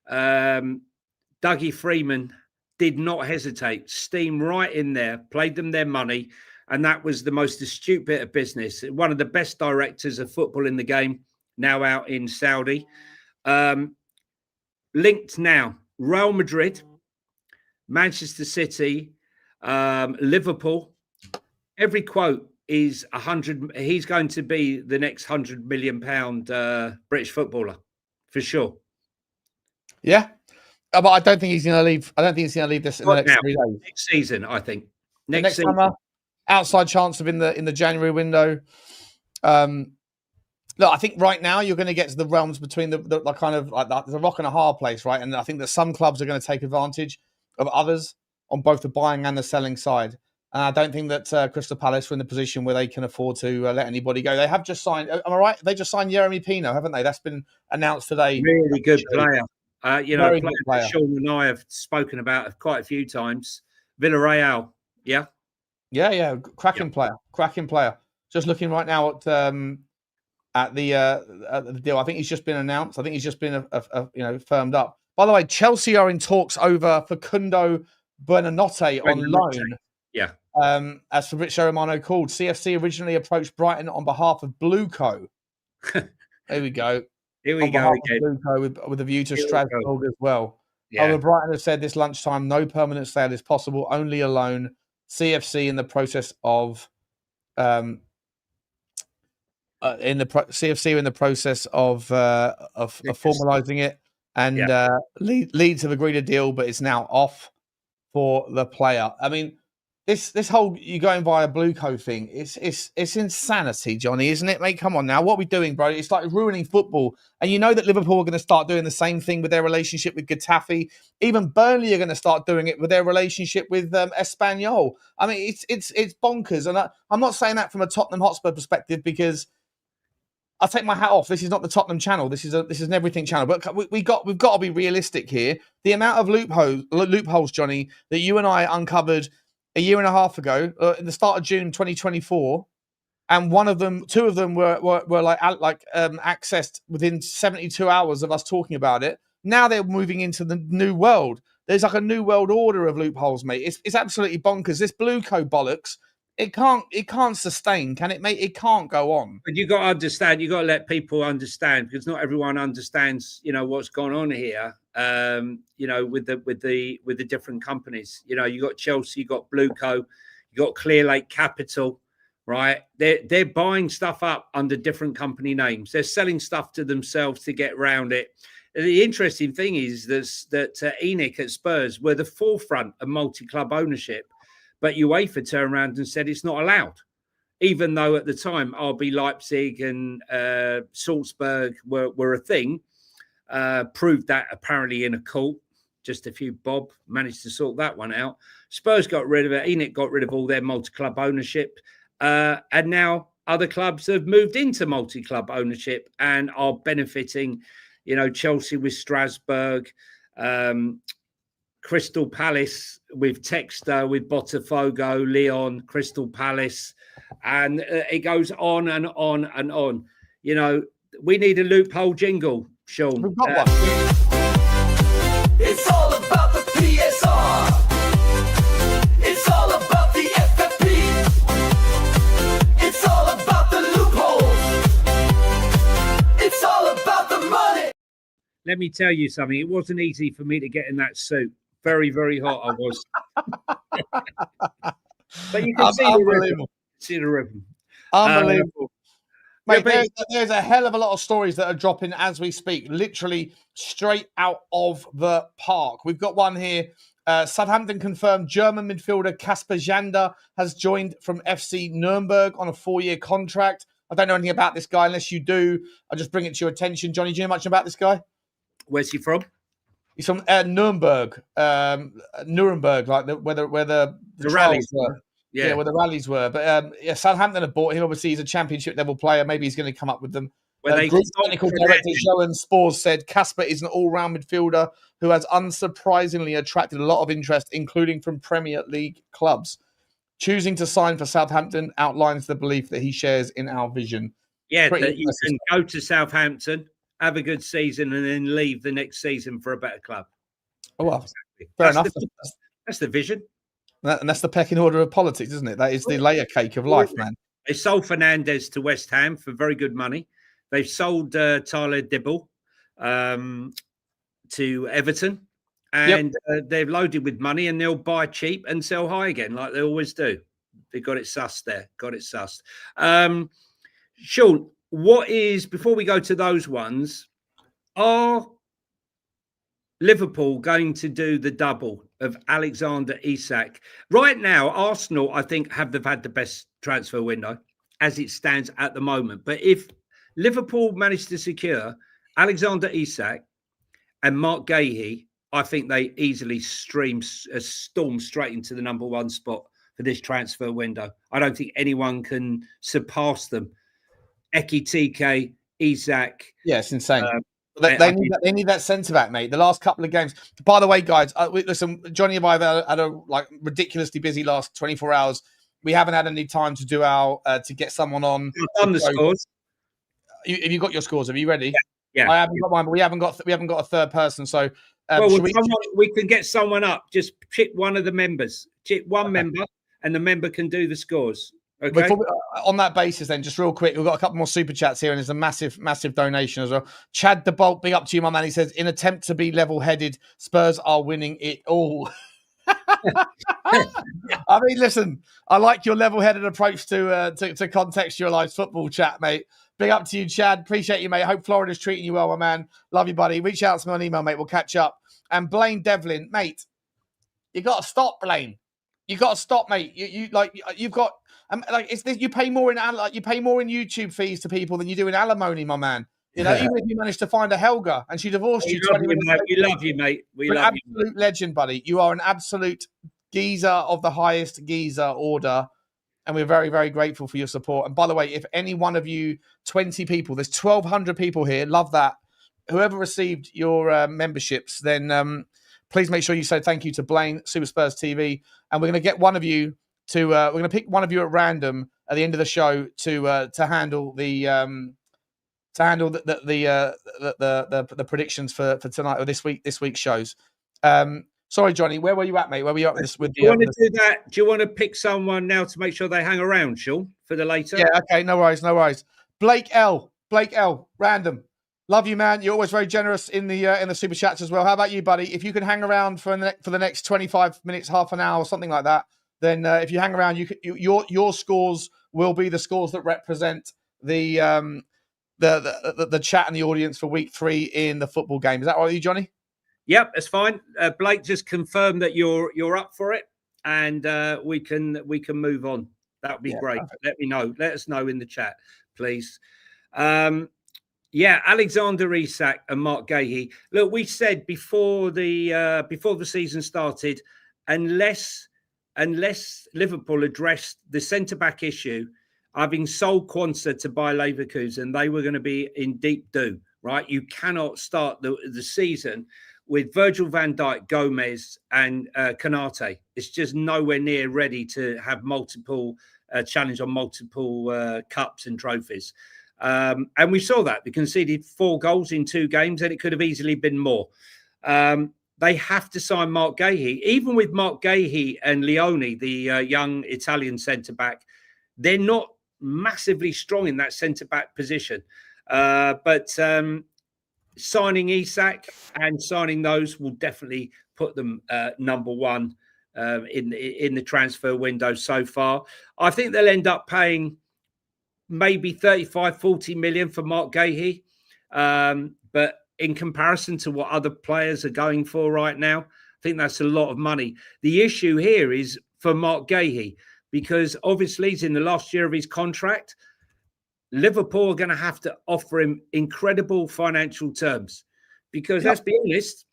Dougie Freeman did not hesitate, steamed right in there, played them their money, and that was the most astute bit of business. One of the best directors of football in the game, now out in Saudi. Linked now, Real Madrid, Manchester City, Liverpool. Every quote is 100. He's going to be the next £100 million British footballer for sure. Yeah, but I don't think he's going to leave. I don't think he's going to leave this in the next 3 days. Next season, I think. Next summer, outside chance of in the January window. Look, I think right now you're going to get to the realms between the kind of like there's a rock and a hard place, right? And I think that some clubs are going to take advantage of others on both the buying and the selling side. And I don't think that Crystal Palace are in the position where they can afford to let anybody go. They have just signed. Am I right? They just signed Jeremy Pino, haven't they? That's been announced today. Really good player. Very good player. Sean and I have spoken about quite a few times. Villarreal, yeah. Yeah. Cracking player. Just looking right now at the deal. I think he's just been announced. I think he's just been firmed up. By the way, Chelsea are in talks over Facundo Buonanotte on loan. Yeah. As Fabrizio Romano called, CFC originally approached Brighton on behalf of Blueco. There we go. Here we go again. Blueco with a view to Strasbourg as well. Yeah. However, Brighton have said this lunchtime no permanent sale is possible, only a loan. CFC in the process of formalising it, and Leeds have agreed a deal, but it's now off for the player. I mean, This whole you going via Blueco thing, it's insanity, Johnny, isn't it, mate? Come on now, what are we doing, bro? It's like ruining football, and you know that Liverpool are going to start doing the same thing with their relationship with Getafe. Even Burnley are going to start doing it with their relationship with Espanyol. I mean, it's bonkers, and I'm not saying that from a Tottenham Hotspur perspective because I'll take my hat off. This is not the Tottenham channel. This is an everything channel. But we've got to be realistic here. The amount of loopholes, Johnny, that you and I uncovered a year and a half ago, in the start of June 2024, and two of them were accessed within 72 hours of us talking about it. Now they're moving into the new world. There's like a new world order of loopholes, mate. It's absolutely bonkers. This Blueco bollocks. It can't sustain, can it, mate? It can't go on. But you got to understand. You got to let people understand because not everyone understands. What's going on here. With the different companies. You got Chelsea, you got Blueco, you got Clear Lake Capital, right? They're buying stuff up under different company names. They're selling stuff to themselves to get around it. The interesting thing is that ENIC at Spurs were the forefront of multi-club ownership. But UEFA turned around and said it's not allowed, even though at the time RB Leipzig and Salzburg were a thing. Proved that apparently in a court. Just a few bob managed to sort that one out. Spurs got rid of it. ENIC got rid of all their multi-club ownership. And now other clubs have moved into multi-club ownership and are benefiting. Chelsea with Strasbourg, Crystal Palace with Textor, with Botafogo, Lyon, Crystal Palace, and it goes on and on and on. We need a loophole jingle, Sean. We've got one. It's all about the PSR. It's all about the FFP. It's all about the loopholes. It's all about the money. Let me tell you something. It wasn't easy for me to get in that suit. Very, very hot I was. But you can see the rhythm. Unbelievable. Mate, Yeah, there's a hell of a lot of stories that are dropping as we speak, literally straight out of the park. We've got one here. Southampton confirmed German midfielder Kasper Jander has joined from FC Nuremberg on a 4-year contract. I don't know anything about this guy. Unless you do, I'll just bring it to your attention. Johnny, do you know much about this guy? Where's he from? He's from Nuremberg, like where the rallies were. Yeah, where the rallies were. But Southampton have bought him. Obviously, he's a championship level player. Maybe he's going to come up with them. Group technical director Johan Spors said Kasper is an all-round midfielder who has unsurprisingly attracted a lot of interest, including from Premier League clubs. Choosing to sign for Southampton outlines the belief that he shares in our vision. Yeah, that you can go to Southampton, have a good season, and then leave the next season for a better club. Oh, well, exactly. Fair enough. That's the vision. And that's the pecking order of politics, isn't it? That is the layer cake of life, man. They sold Fernandes to West Ham for very good money. They've sold Tyler Dibble to Everton. And they're loaded with money and they'll buy cheap and sell high again, like they always do. They got it sussed there. Got it sussed. Sean, before we go to those ones, are Liverpool going to do the double of Alexander Isak? Right now, Arsenal, I think, have had the best transfer window as it stands at the moment. But if Liverpool managed to secure Alexander Isak and Mark Gahey, I think they easily storm straight into the number one spot for this transfer window. I don't think anyone can surpass them. Ekitike, Isak. Yeah, it's insane. They need that centre back, mate. The last couple of games. By the way, guys, listen, Johnny and I have had a ridiculously busy last 24 hours. We haven't had any time to do to get someone on. On the scores. Have you got your scores? Are you ready? Yeah. I haven't got mine, but we haven't got a third person. So we can get someone up. Just pick one of the members. Pick one member, and the member can do the scores. Okay. On that basis, then, just real quick, we've got a couple more super chats here, and there's a massive donation as well. Chad the Bolt, big up to you, my man. He says, in attempt to be level-headed, Spurs are winning it all. I mean, listen, I like your level-headed approach to contextualized football chat, mate. Big up to you, Chad. Appreciate you, mate. Hope Florida's treating you well, my man. Love you, buddy. Reach out to me on email, mate. We'll catch up. And Blaine Devlin, mate, you got to stop, Blaine. You got to stop, mate. You've got it's this, you pay more in YouTube fees to people than you do in alimony, my man. You know, even if you manage to find a Helga and she divorced you 20 minutes later. We love you, mate. We You're an love you. absolute legend, buddy. You are an absolute geezer of the highest geezer order. And we're very, very grateful for your support. And by the way, if any one of you 20 people, there's 1,200 people here, love that. Whoever received your memberships, then please make sure you say thank you to Blaine, Super Spurs TV. And we're going to get one of you to, we're going to pick one of you at random at the end of the show to handle the predictions for tonight or this week's shows. Sorry, Johnny, where were you at, mate? Where were you at with this? Do you want to do that? Do you want to pick someone now to make sure they hang around, Sean, for the later? Yeah, okay, no worries. Blake L, random. Love you, man. You're always very generous in the super chats as well. How about you, buddy? If you can hang around for the next 25 minutes, half an hour, or something like that, then if you hang around, your scores will be the scores that represent the chat and the audience for week 3 in the football game. Is that right with you, Johnny? Yep, that's fine. Blake, just confirm that you're up for it, and we can move on. That would be great. Perfect. Let me know. Let us know in the chat, please. Alexander Isak and Mark Gahey. Look, we said before the season started, unless Liverpool addressed the centre back issue, having sold Quansah to Bayer Leverkusen, they were going to be in deep doo. Right, you cannot start the season with Virgil van Dijk, Gomez, and Konate. It's just nowhere near ready to have multiple challenge on multiple cups and trophies. And we saw that. They conceded 4 goals in 2 games, and it could have easily been more. They have to sign Mark Gahey. Even with Mark Gahey and Leone, the young Italian centre-back, they're not massively strong in that centre-back position. But signing Isak and signing those will definitely put them number 1 in the transfer window so far. I think they'll end up paying maybe 35-40 million for Mark Gahey. But in comparison to what other players are going for right now, I think that's a lot of money. The issue here is for Mark Gahey, because obviously he's in the last year of his contract. Liverpool are going to have to offer him incredible financial terms, because let's be honest,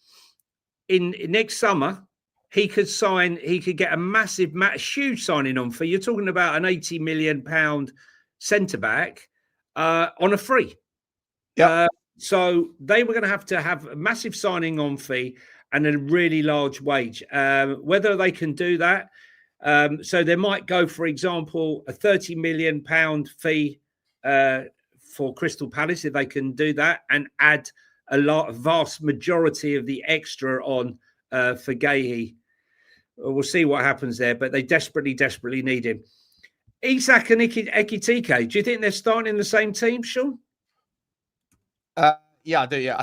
in next summer, he could get a huge signing on fee. You're talking about an £80 million centre-back on a free. So they were going to have a massive signing on fee and a really large wage. Whether they can do that, so they might go, for example, a £30 million fee for Crystal Palace, if they can do that, and add a vast majority of the extra on for Gahey. We'll see what happens there, but they desperately need him. Isak and Ekitike, do you think they're starting in the same team, Sean? Yeah, I do. Yeah, I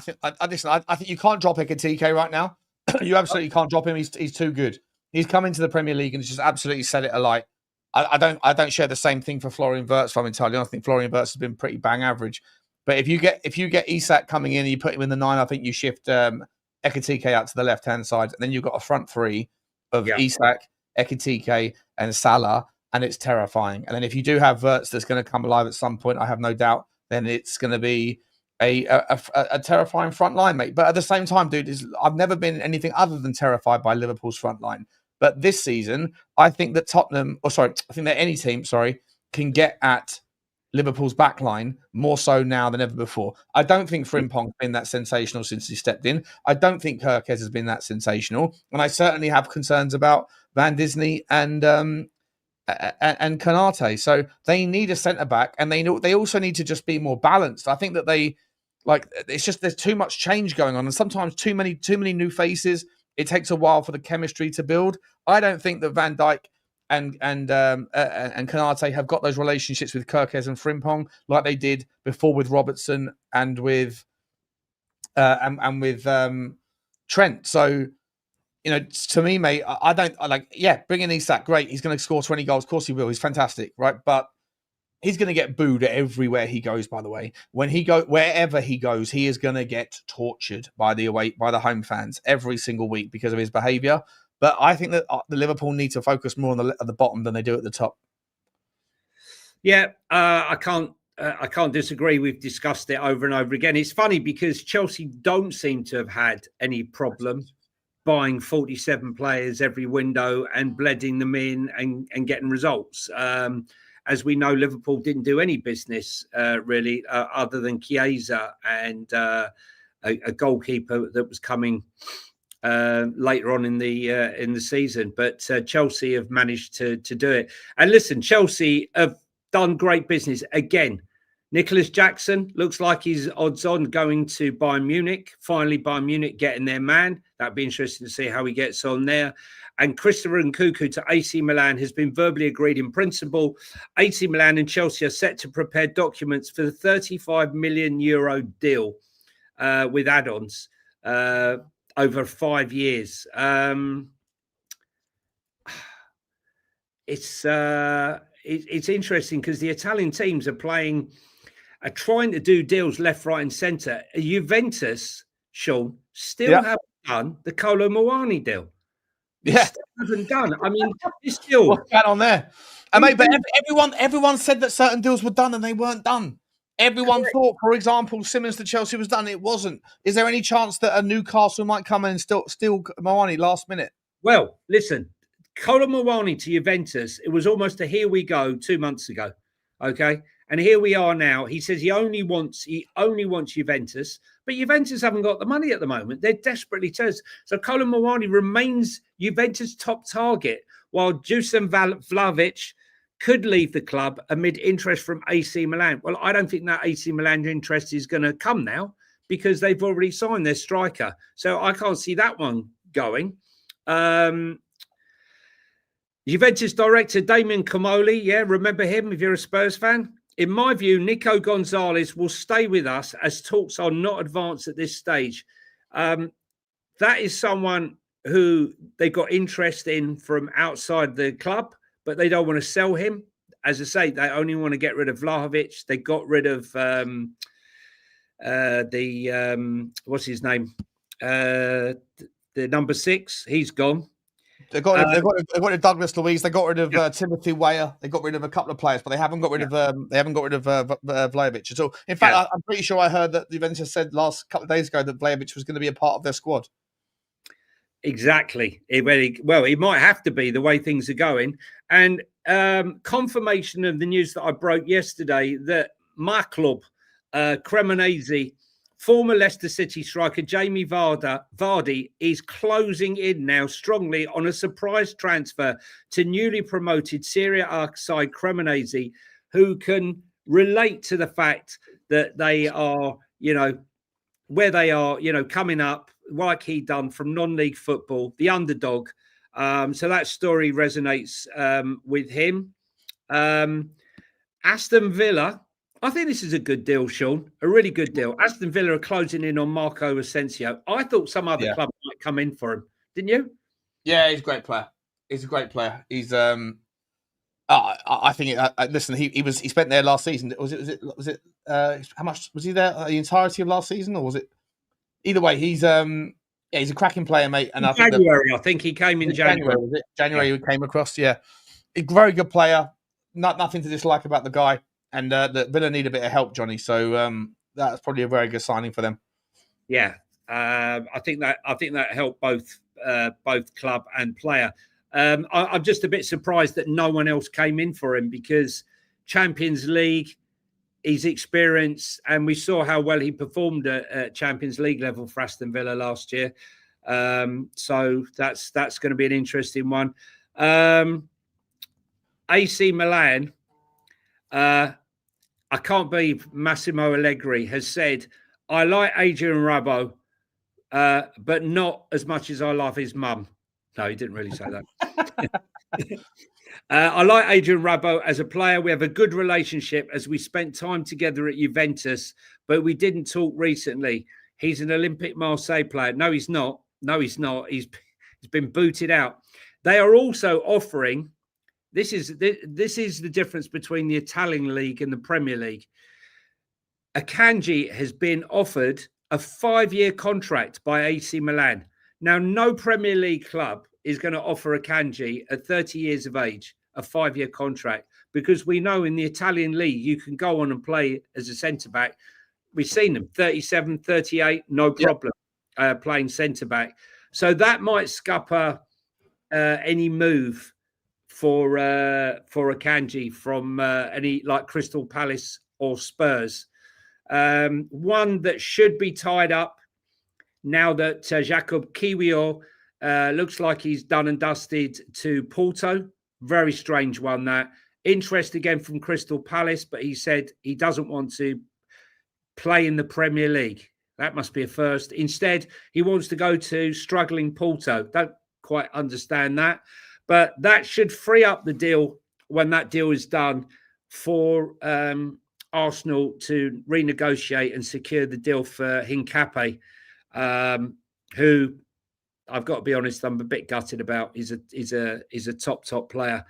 think you can't drop Ekitike right now. You absolutely can't drop him. He's too good. He's come into the Premier League and just absolutely set it alight. I don't share the same thing for Florian Wirtz, if I'm entirely honest. I think Florian Wirtz has been pretty bang average. But if you get Isak coming in and you put him in the 9, I think you shift Ekitike out to the left-hand side, and then you've got a front 3 of Isak, Ekitike, and Salah, and it's terrifying. And then if you do have Wirtz that's going to come alive at some point, I have no doubt, then it's going to be a terrifying front line, mate. But at the same time, dude, I've never been anything other than terrified by Liverpool's front line. But this season, I think that I think that any team, can get at Liverpool's back line more so now than ever before. I don't think Frimpong's been that sensational since he stepped in. I don't think Kirkes has been that sensational. And I certainly have concerns about Van Disney and Konate. So they need a centre-back, and they also need to just be more balanced. I think that it's just there's too much change going on, and sometimes too many new faces. It takes a while for the chemistry to build. I don't think that Van Dijk and Konate have got those relationships with Kirkes and Frimpong like they did before with Robertson and with Trent. So, to me, mate, bring in Isak. Great, he's going to score 20 goals. Of course he will. He's fantastic, right? But he's going to get booed everywhere he goes, by the way. Wherever he goes, he is going to get tortured by the home fans every single week because of his behaviour. But I think that the Liverpool need to focus more on the bottom than they do at the top. Yeah, I can't disagree. We've discussed it over and over again. It's funny because Chelsea don't seem to have had any problem buying 47 players every window and bledding them in and getting results. As we know, Liverpool didn't do any business really other than Chiesa and a goalkeeper that was coming later on in the season. But Chelsea have managed to do it. And listen, Chelsea have done great business again. Nicholas Jackson looks like he's odds on going to Bayern Munich. Finally, Bayern Munich getting their man. That'd be interesting to see how he gets on there. And Christopher Nkunku to AC Milan has been verbally agreed in principle. AC Milan and Chelsea are set to prepare documents for the 35 million euro deal with add-ons over 5 years. It's interesting because the Italian teams are trying to do deals left, right, and centre. Juventus, Sean, still haven't done the Kolo Muani deal. Yeah, still haven't done. I mean, it's still what's going on there? And mate, but everyone said that certain deals were done and they weren't done. Everyone thought, for example, Simmons to Chelsea was done. It wasn't. Is there any chance that a Newcastle might come in and steal Muani last minute? Well, listen, Kolo Muani to Juventus, it was almost a here we go 2 months ago. Okay. And here we are now. He says he only wants Juventus, but Juventus haven't got the money at the moment. They're desperately tested. So Kolo Muani remains Juventus' top target, while Dusan Vlahovic could leave the club amid interest from AC Milan. Well, I don't think that AC Milan interest is going to come now because they've already signed their striker. So I can't see that one going. Juventus director Damien Comoli, remember him if you're a Spurs fan? In my view, Nico Gonzalez will stay with us as talks are not advanced at this stage. That is someone who they got interest in from outside the club, but they don't want to sell him. As I say, they only want to get rid of Vlahovic. They got rid of what's his name? The number 6. He's gone. They got rid of Douglas Luiz. They got rid of Timothy Weah. They got rid of a couple of players, but they haven't got rid of Vlahovic at all. In fact, I'm pretty sure I heard that Juventus said last couple of days ago that Vlahovic was going to be a part of their squad. Exactly. He might have to be the way things are going. And confirmation of the news that I broke yesterday that my club, Cremonese, former Leicester City striker Jamie Vardy is closing in now strongly on a surprise transfer to newly promoted Serie A side Cremonese, who can relate to the fact that they are, where they are, coming up like he done from non-league football, the underdog. So that story resonates with him. Aston Villa. I think this is a good deal, Sean. A really good deal. Aston Villa are closing in on Marco Asensio. I thought some other club might come in for him. Didn't you? Yeah, he's a great player. He's a great player. He's I think. Listen, he spent there last season. Was it? How much was he there? The entirety of last season, or was it? Either way, he's a cracking player, mate. And I think he came in January. Was it January? He came across. Yeah, a very good player. Nothing to dislike about the guy. And the Villa need a bit of help, Johnny. So that's probably a very good signing for them. Yeah, I think that helped both club and player. I'm just a bit surprised that no one else came in for him because Champions League, his experience, and we saw how well he performed at Champions League level for Aston Villa last year. So that's going to be an interesting one. AC Milan. I can't believe Massimo Allegri has said, I like Adrian Rabiot, but not as much as I love his mum. No, he didn't really say that. I like Adrian Rabiot as a player. We have a good relationship as we spent time together at Juventus, but we didn't talk recently. He's an Olympique Marseille player. No, he's not. He's been booted out. They are also offering... This is the difference between the Italian league and the Premier League. Akanji has been offered a 5-year contract by AC Milan. Now, no Premier League club is going to offer Akanji at 30 years of age a 5-year contract, because we know in the Italian league you can go on and play as a centre back. We've seen them 37, 38, no problem playing centre back. So that might scupper any move for Akanji from any like Crystal Palace or Spurs. One that should be tied up now that Jakub Kiwior looks like he's done and dusted to Porto. Very strange one, that. Interest again from Crystal Palace, but he said he doesn't want to play in the Premier League. That must be a first. Instead, he wants to go to struggling Porto. Don't quite understand that. But that should free up the deal when that deal is done for Arsenal to renegotiate and secure the deal for Hincapié, who I've got to be honest, I'm a bit gutted about. He's a top player.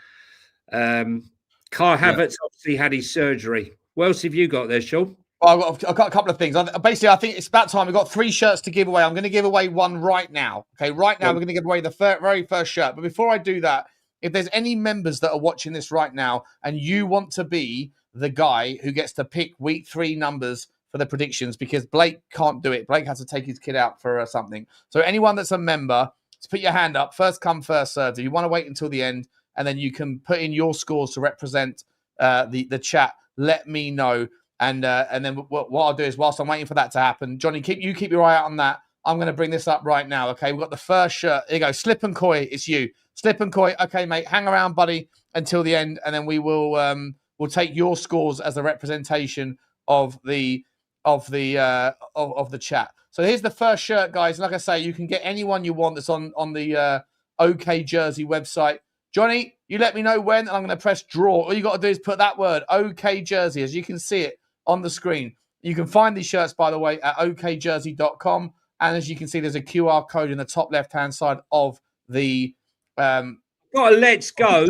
Kai Havertz obviously had his surgery. What else have you got there, Sean? Well, I've got a couple of things. Basically, I think it's about time. We've got 3 shirts to give away. I'm going to give away one right now. Okay, right now we're going to give away the very first shirt. But before I do that, if there's any members that are watching this right now and you want to be the guy who gets to pick week 3 numbers for the predictions, because Blake can't do it. Blake has to take his kid out for something. So anyone that's a member, just put your hand up. First come, first served. If you want to wait until the end, and then you can put in your scores to represent the chat, let me know. And then what I'll do is, whilst I'm waiting for that to happen, Johnny, keep your eye out on that. I'm going to bring this up right now. Okay, we've got the first shirt. Here you go. Slip and Coy, it's you. Slip and Coy. Okay, mate, hang around, buddy, until the end, and then we will we'll take your scores as a representation of the chat. So here's the first shirt, guys. Like I say, you can get anyone you want that's on the OK Jersey website. Johnny, you let me know when, and I'm going to press draw. All you got to do is put that word, OK Jersey, as you can see it on the screen. You can find these shirts, by the way, at okjersey.com. And as you can see, there's a QR code in the top left-hand side of the... got a Let's Go.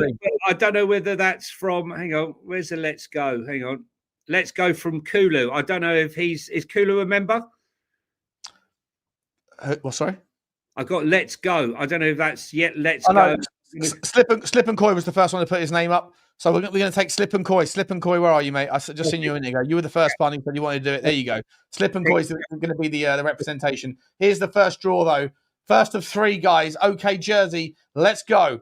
I don't know whether that's from... Hang on. Where's the Let's Go? Hang on. Let's Go from Kulu. I don't know if is Kulu a member? Sorry? I got Let's Go. I don't know if that's yet Let's Go. No. Slip and Coy was the first one to put his name up. So we're going to take Slip and Coy. Slip and Coy, where are you, mate? I just seen you in there. You were the first one who said you wanted to do it. There you go. Slip and Coy is going to be the representation. Here's the first draw, though. First of 3, guys. OK Jersey. Let's go.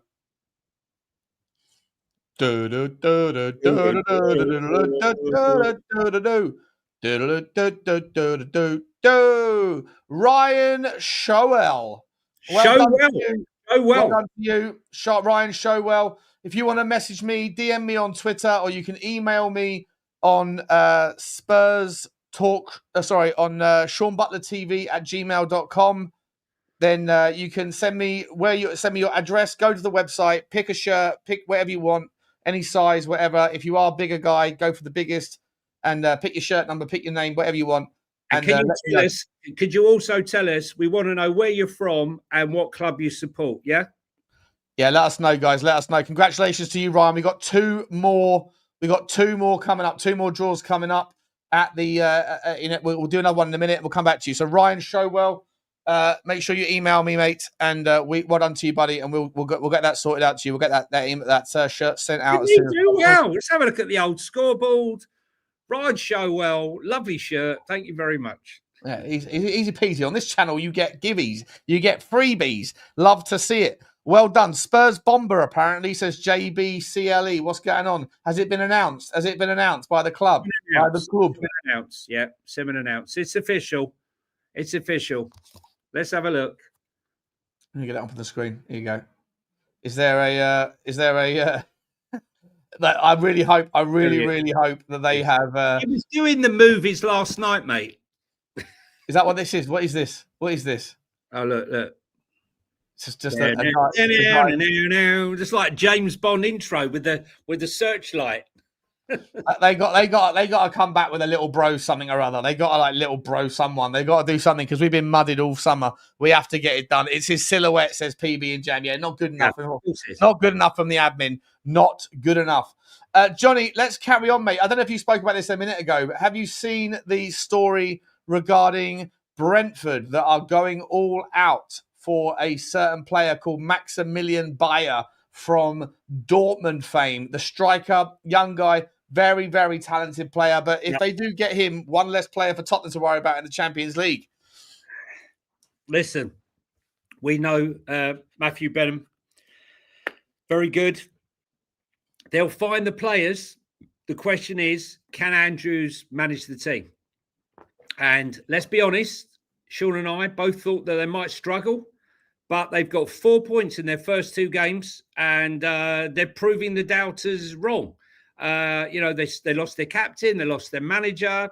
Ryan Showell. Well done to you, Ryan Showell. If you want to message me, DM me on Twitter, or you can email me on Spurs Talk. On SeanButlerTV@gmail.com. Then you can send me your address. Go to the website, pick a shirt, pick whatever you want, any size, whatever. If you are a bigger guy, go for the biggest, and pick your shirt number, pick your name, whatever you want. And could you also tell us, we want to know where you're from and what club you support, yeah? Yeah, let us know, guys. Let us know. Congratulations to you, Ryan. We got 2 more. We got 2 more coming up. 2 more draws coming up at the. We'll do another one in a minute. We'll come back to you. So Ryan Showell, make sure you email me, mate, and well done to you, buddy. And we'll get that sorted out to you. We'll get that shirt sent out. Wow, let's have a look at the old scoreboard. Ryan Showell, lovely shirt. Thank you very much. Yeah, easy peasy. On this channel, you get givvies. You get freebies. Love to see it. Well done. Spurs bomber, apparently, says JBCLE. What's going on? Has it been announced? Has it been announced by the club? By the club? It's been announced. Yeah, it's been announced. It's official. It's official. Let's have a look. Let me get it up on the screen. Here you go. Is there a I really hope that they have He was doing the movies last night, mate. Is that what this is? What is this? What is this? Oh, look. It's just just like James Bond intro with the searchlight. They got to come back with a little bro something or other. They got to little bro someone. They got to do something because we've been mudded all summer. We have to get it done. It's his silhouette, says PB and Jam. Yeah, not good enough. Not good enough from the admin. Not good enough. Johnny, let's carry on, mate. I don't know if you spoke about this a minute ago, but have you seen the story regarding Brentford that are going all out for a certain player called Maximilian Bayer from Dortmund fame. The striker, young guy, very, very talented player. But if they do get him, one less player for Tottenham to worry about in the Champions League. Listen, we know Matthew Benham, very good. They'll find the players. The question is, can Andrews manage the team? And let's be honest, Sean and I both thought that they might struggle, but they've got 4 points in their first 2 games, and they're proving the doubters wrong. They lost their captain, they lost their manager,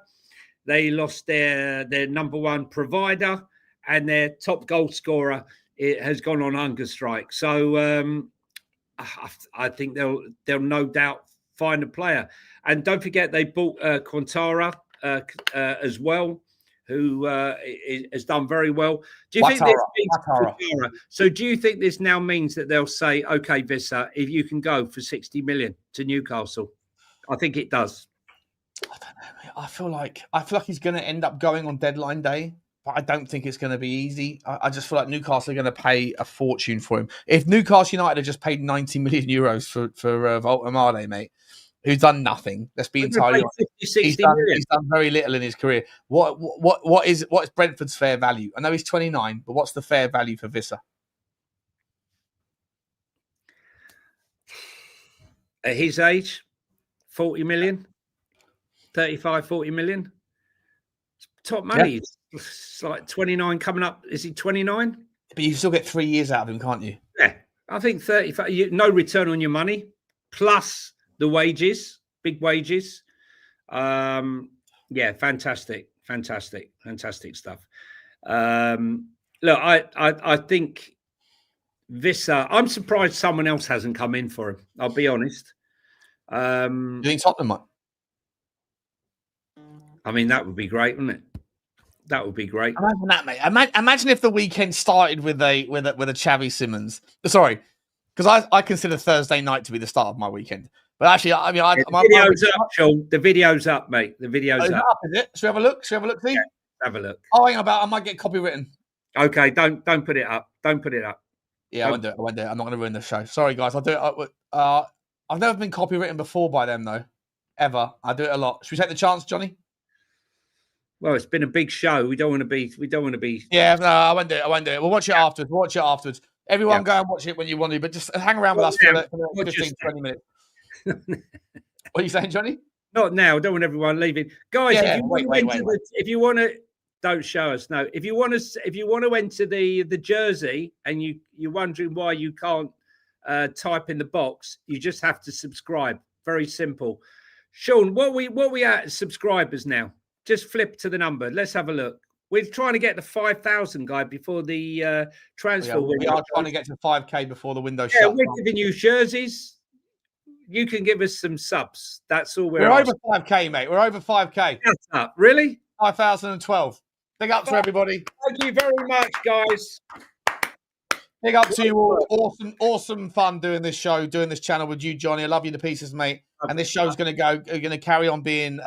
they lost their number one provider, and their top goal scorer has gone on hunger strike. So I think they'll no doubt find a player. And don't forget, they bought Quintara as well, who has done very well. Do you think this means So do you think this now means that they'll say, okay, Vissa, if you can go for 60 million to Newcastle? I think it does. I don't know, mate. I feel like he's going to end up going on deadline day, but I don't think it's going to be easy. I just feel like Newcastle are going to pay a fortune for him. If Newcastle United had just paid 90 million euros for Voltemade, mate, who's done nothing. Let's be entirely honest. He's done very little in his career. What is Brentford's fair value? I know he's 29, but what's the fair value for Vissa? At his age, 40 million, 35, 40 million. Top money. Yeah. It's like 29 coming up. Is he 29? But you still get 3 years out of him, can't you? Yeah. I think 35. No return on your money, plus the wages, big wages. Yeah, fantastic stuff. Look, I think Vissa, I'm surprised someone else hasn't come in for him. I'll be honest. You think Tottenham might? I mean, that would be great, wouldn't it? That would be great. Imagine that, mate. Imagine if the weekend started with a Xavi Simons. Sorry, because I consider Thursday night to be the start of my weekend. But actually, I mean, the video's up, Sean. The video's up, mate. The video's up. Is it? Should we have a look? See? Yeah, have a look. Oh, hang on, I might get copywritten. Okay, don't put it up. Don't put it up. Yeah, I won't do it. I'm not going to ruin the show. Sorry, guys. I'll do it. I've never been copywritten before by them, though. Ever. I do it a lot. Should we take the chance, Johnny? Well, it's been a big show. We don't want to be. Yeah, no, I won't do it. We'll watch it afterwards. Everyone go and watch it when you want to, but just hang around with us for 15, 20 minutes. What are you saying, Johnny? Not now. Don't want everyone leaving, guys. Wait. If you want to, don't show us. No, if you want to enter the jersey and you're wondering why you can't type in the box, you just have to subscribe. Very simple. Sean, what we at subscribers now? Just flip to the number. Let's have a look. We're trying to get to 5,000, guy, before the transfer window. We are trying to get to 5K before the window shuts. Yeah, we're giving you jerseys. You can give us some subs. That's all we're over 5K, mate. We're over 5K. That's up. Really? 5,012. Big up to everybody. Thank you very much, guys. Big up to you all. Awesome fun doing this show, doing this channel with you, Johnny. I love you to pieces, mate. And this show's going to carry on being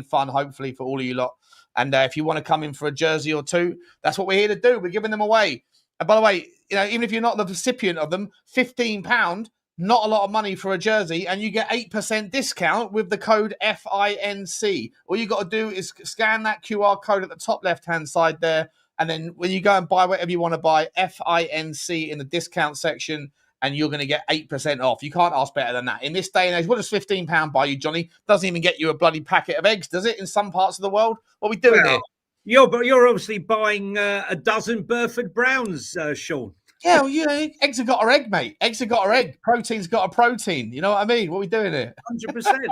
fun, hopefully, for all of you lot. And if you want to come in for a jersey or two, that's what we're here to do. We're giving them away. And by the way, even if you're not the recipient of them, £15, not a lot of money for a jersey, and you get 8% discount with the code FINC. All you got to do is scan that QR code at the top left-hand side there, and then when you go and buy whatever you want to buy, FINC in the discount section, and you're going to get 8% off. You can't ask better than that. In this day and age, what does £15 buy you, Johnny? Doesn't even get you a bloody packet of eggs, does it, in some parts of the world? What are we doing here? You're obviously buying a dozen Burford Browns, Sean. Yeah, well, eggs have got an egg, mate. Eggs have got an egg. Protein's got a protein. You know what I mean? What are we doing here? 100%.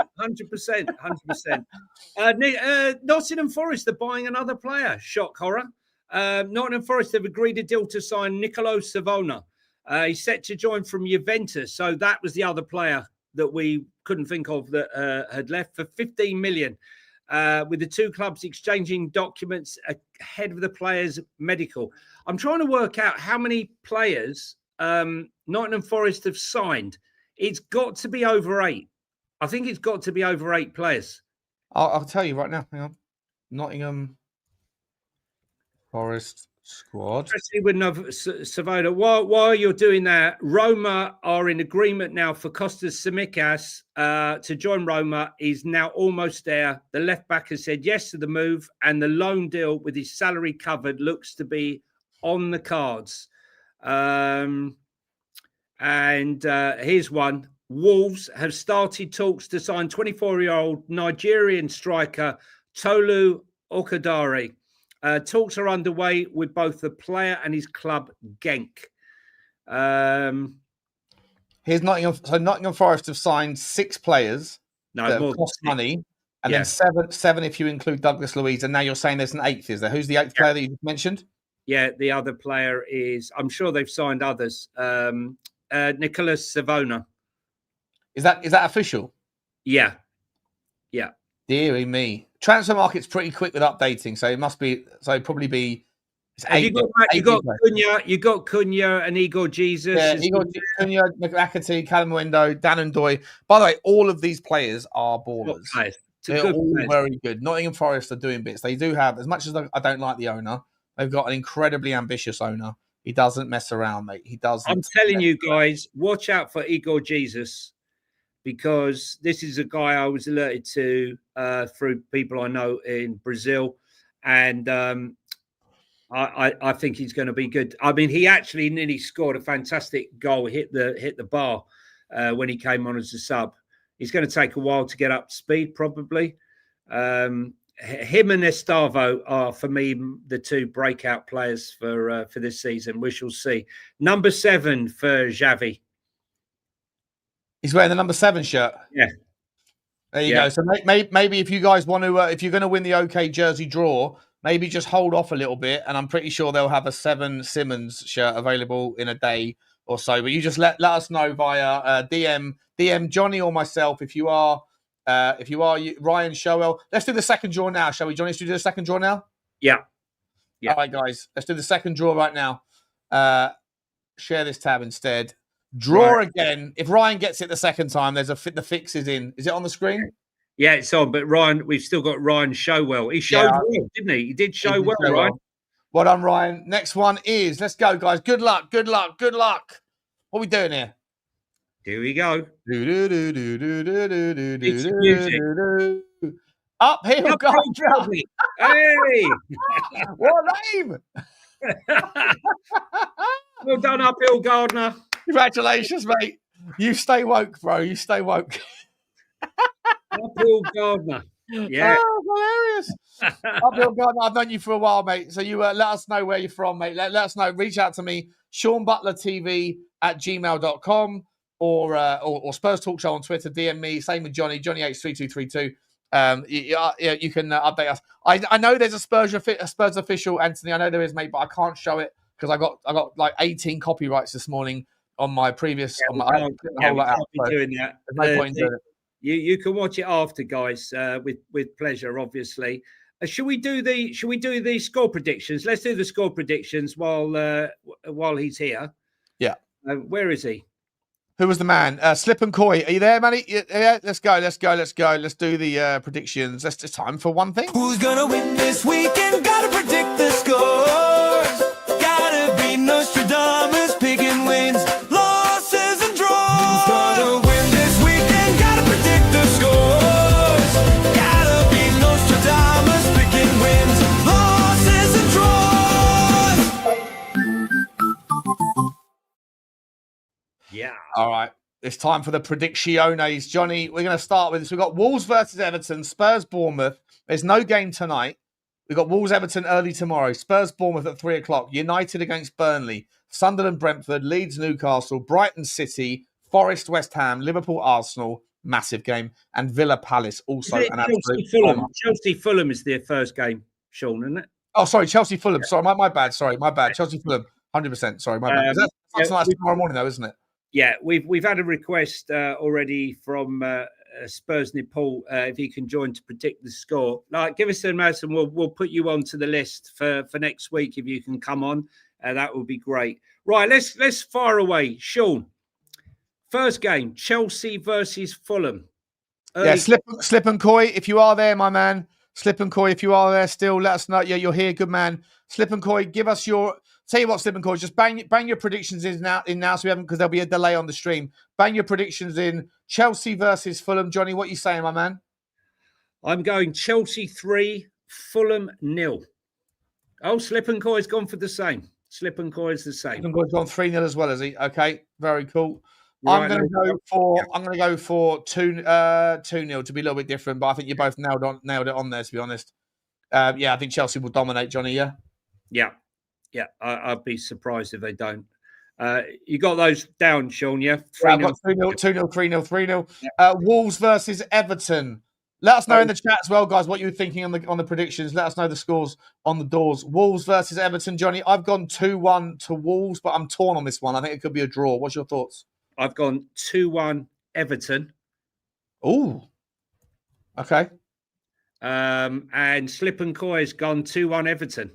Nottingham Forest are buying another player. Shock horror. Nottingham Forest have agreed a deal to sign Nicolo Savona. He's set to join from Juventus. So that was the other player that we couldn't think of that had left for 15 million. With the two clubs exchanging documents ahead of the player's medical. I'm trying to work out how many players Nottingham Forest have signed. It's got to be over 8. I think it's got to be over 8 players. I'll tell you right now. Hang on. Nottingham Forest Squad. Especially with Savona. While you're doing that, Roma are in agreement now for Kostas Tsimikas to join Roma. He's now almost there. The left back has said yes to the move, and the loan deal with his salary covered looks to be on the cards. And here's one. Wolves have started talks to sign 24-year-old Nigerian striker Tolu Okadari. Talks are underway with both the player and his club, Genk. Here's Nottingham. So Nottingham Forest have signed 6 players that more have cost than money, and then seven if you include Douglas Luiz. And now you're saying there's an 8th, is there? Who's the 8th player that you just mentioned? Yeah, the other player is, I'm sure they've signed others. Nicholas Savona. Is that official? Yeah. Deary me. Transfer market's pretty quick with updating, so it must be. So it'd probably be. You got Cunha and Igor Jesus. Yeah, Igor Cunha, McAtee, Calamundo, Dan and Doy. By the way, all of these players are ballers. They're all very good. Nottingham Forest are doing bits. They do have, as much as I don't like the owner, they've got an incredibly ambitious owner. He doesn't mess around, mate. He doesn't. I'm telling you guys, watch out for Igor Jesus, because this is a guy I was alerted to through people I know in Brazil, and I think he's going to be good. I mean, he actually nearly scored a fantastic goal, hit the bar when he came on as a sub. He's going to take a while to get up to speed, probably. Him and Estavo are, for me, the 2 breakout players for this season. We shall see. Number 7 for Xavi. He's wearing the number 7 shirt. Yeah. There you go. So maybe if you guys want to, if you're going to win the OK jersey draw, maybe just hold off a little bit. And I'm pretty sure they'll have a 7 Simmons shirt available in a day or so. But you just let us know via DM Johnny or myself if you are Ryan Showell. Let's do the second draw now, shall we, Johnny? Should we do the second draw now? Yeah. All right, guys. Let's do the second draw right now. Share this tab instead. Draw again. If Ryan gets it the second time, there's the fix is in. Is it on the screen? Yeah, it's on. But Ryan, we've still got Ryan Showell. He showed well, didn't he? He did show well, Ryan. Well done, Ryan. Next one is, let's go, guys. Good luck. Good luck. Good luck. What are we doing here? Here we go. Uphill Gardner. Hey! What a name! Well done, Uphill Gardner. Congratulations, mate. You stay woke, bro. You stay woke. Uphill Gardner. Yeah. Oh, hilarious. Uphill Gardner, I've known you for a while, mate. So you let us know where you're from, mate. Let us know. Reach out to me, SeanButlerTV@gmail.com or Spurs Talk Show on Twitter. DM me. Same with Johnny H3232. You can update us. I know there's a Spurs official, Anthony. I know there is, mate, but I can't show it because I got like 18 copyrights this morning on my previous. Doing that. There's no point in doing it. You can watch it after, guys, with pleasure, obviously. Should we do the score predictions? Let's do the score predictions while he's here. Yeah. Where is he? Who was the man? Slip and Coy. Are you there, Manny? Yeah. Let's go. Let's do the predictions. It's time for one thing. Who's gonna win this weekend? Gotta predict the scores. Gotta be Nostradamus, picking wins, losses, and draws. Who's gonna win this weekend? Gotta predict the scores. Gotta be Nostradamus, picking wins, losses, and draws. Yeah. All right. It's time for the predicciones. Johnny, we're going to start with this. We've got Wolves versus Everton, Spurs, Bournemouth. There's no game tonight. We've got Wolves, Everton early tomorrow, Spurs, Bournemouth at 3 o'clock, United against Burnley, Sunderland, Brentford, Leeds, Newcastle, Brighton, City, Forest, West Ham, Liverpool, Arsenal, massive game, and Villa Palace also an absolute Fulham. Chelsea, Fulham is their first game, Sean, isn't it? Oh, sorry, Chelsea, Fulham. Sorry, my bad. Sorry, my bad. Chelsea, Fulham, 100%. Sorry, my bad. That's tomorrow morning, though, isn't it? Yeah, we've had a request already from Spurs Nepal if he can join to predict the score. Like, give us a message and we'll put you onto the list for next week if you can come on. That would be great. Right, let's fire away, Sean. First game, Chelsea versus Fulham. Yeah, slip and Coy. If you are there, my man, Slip and Coy, if you are there still, let us know. Yeah, you're here. Good man. Slip and Coy, give us your. Tell you what, Slip and Coy, just bang your predictions in now, so we haven't, because there'll be a delay on the stream. Bang your predictions in. Chelsea versus Fulham. Johnny, what are you saying, my man? I'm going Chelsea 3, Fulham 0. Oh, Slip and Coy's gone for the same. Slip and Coy's the same. Slip and Coy's gone 3-0 as well, is he? Okay, very cool. Right, I'm going to go for 2-0 to be a little bit different, but I think you both nailed it on there, to be honest. Yeah, I think Chelsea will dominate, Johnny. Yeah. Yeah. I'd be surprised if they don't. You got those down, Sean? Yeah. 3-0. I've got 2-0, 2-0, 3-0, 3-0. Yeah. Wolves versus Everton. Let us know in the chat as well, guys, what you were thinking on the predictions. Let us know the scores on the doors. Wolves versus Everton, Johnny. I've gone 2-1 to Wolves, but I'm torn on this one. I think it could be a draw. What's your thoughts? I've gone 2-1 Everton. Ooh. Okay. And Slip and Coy's gone 2-1 Everton.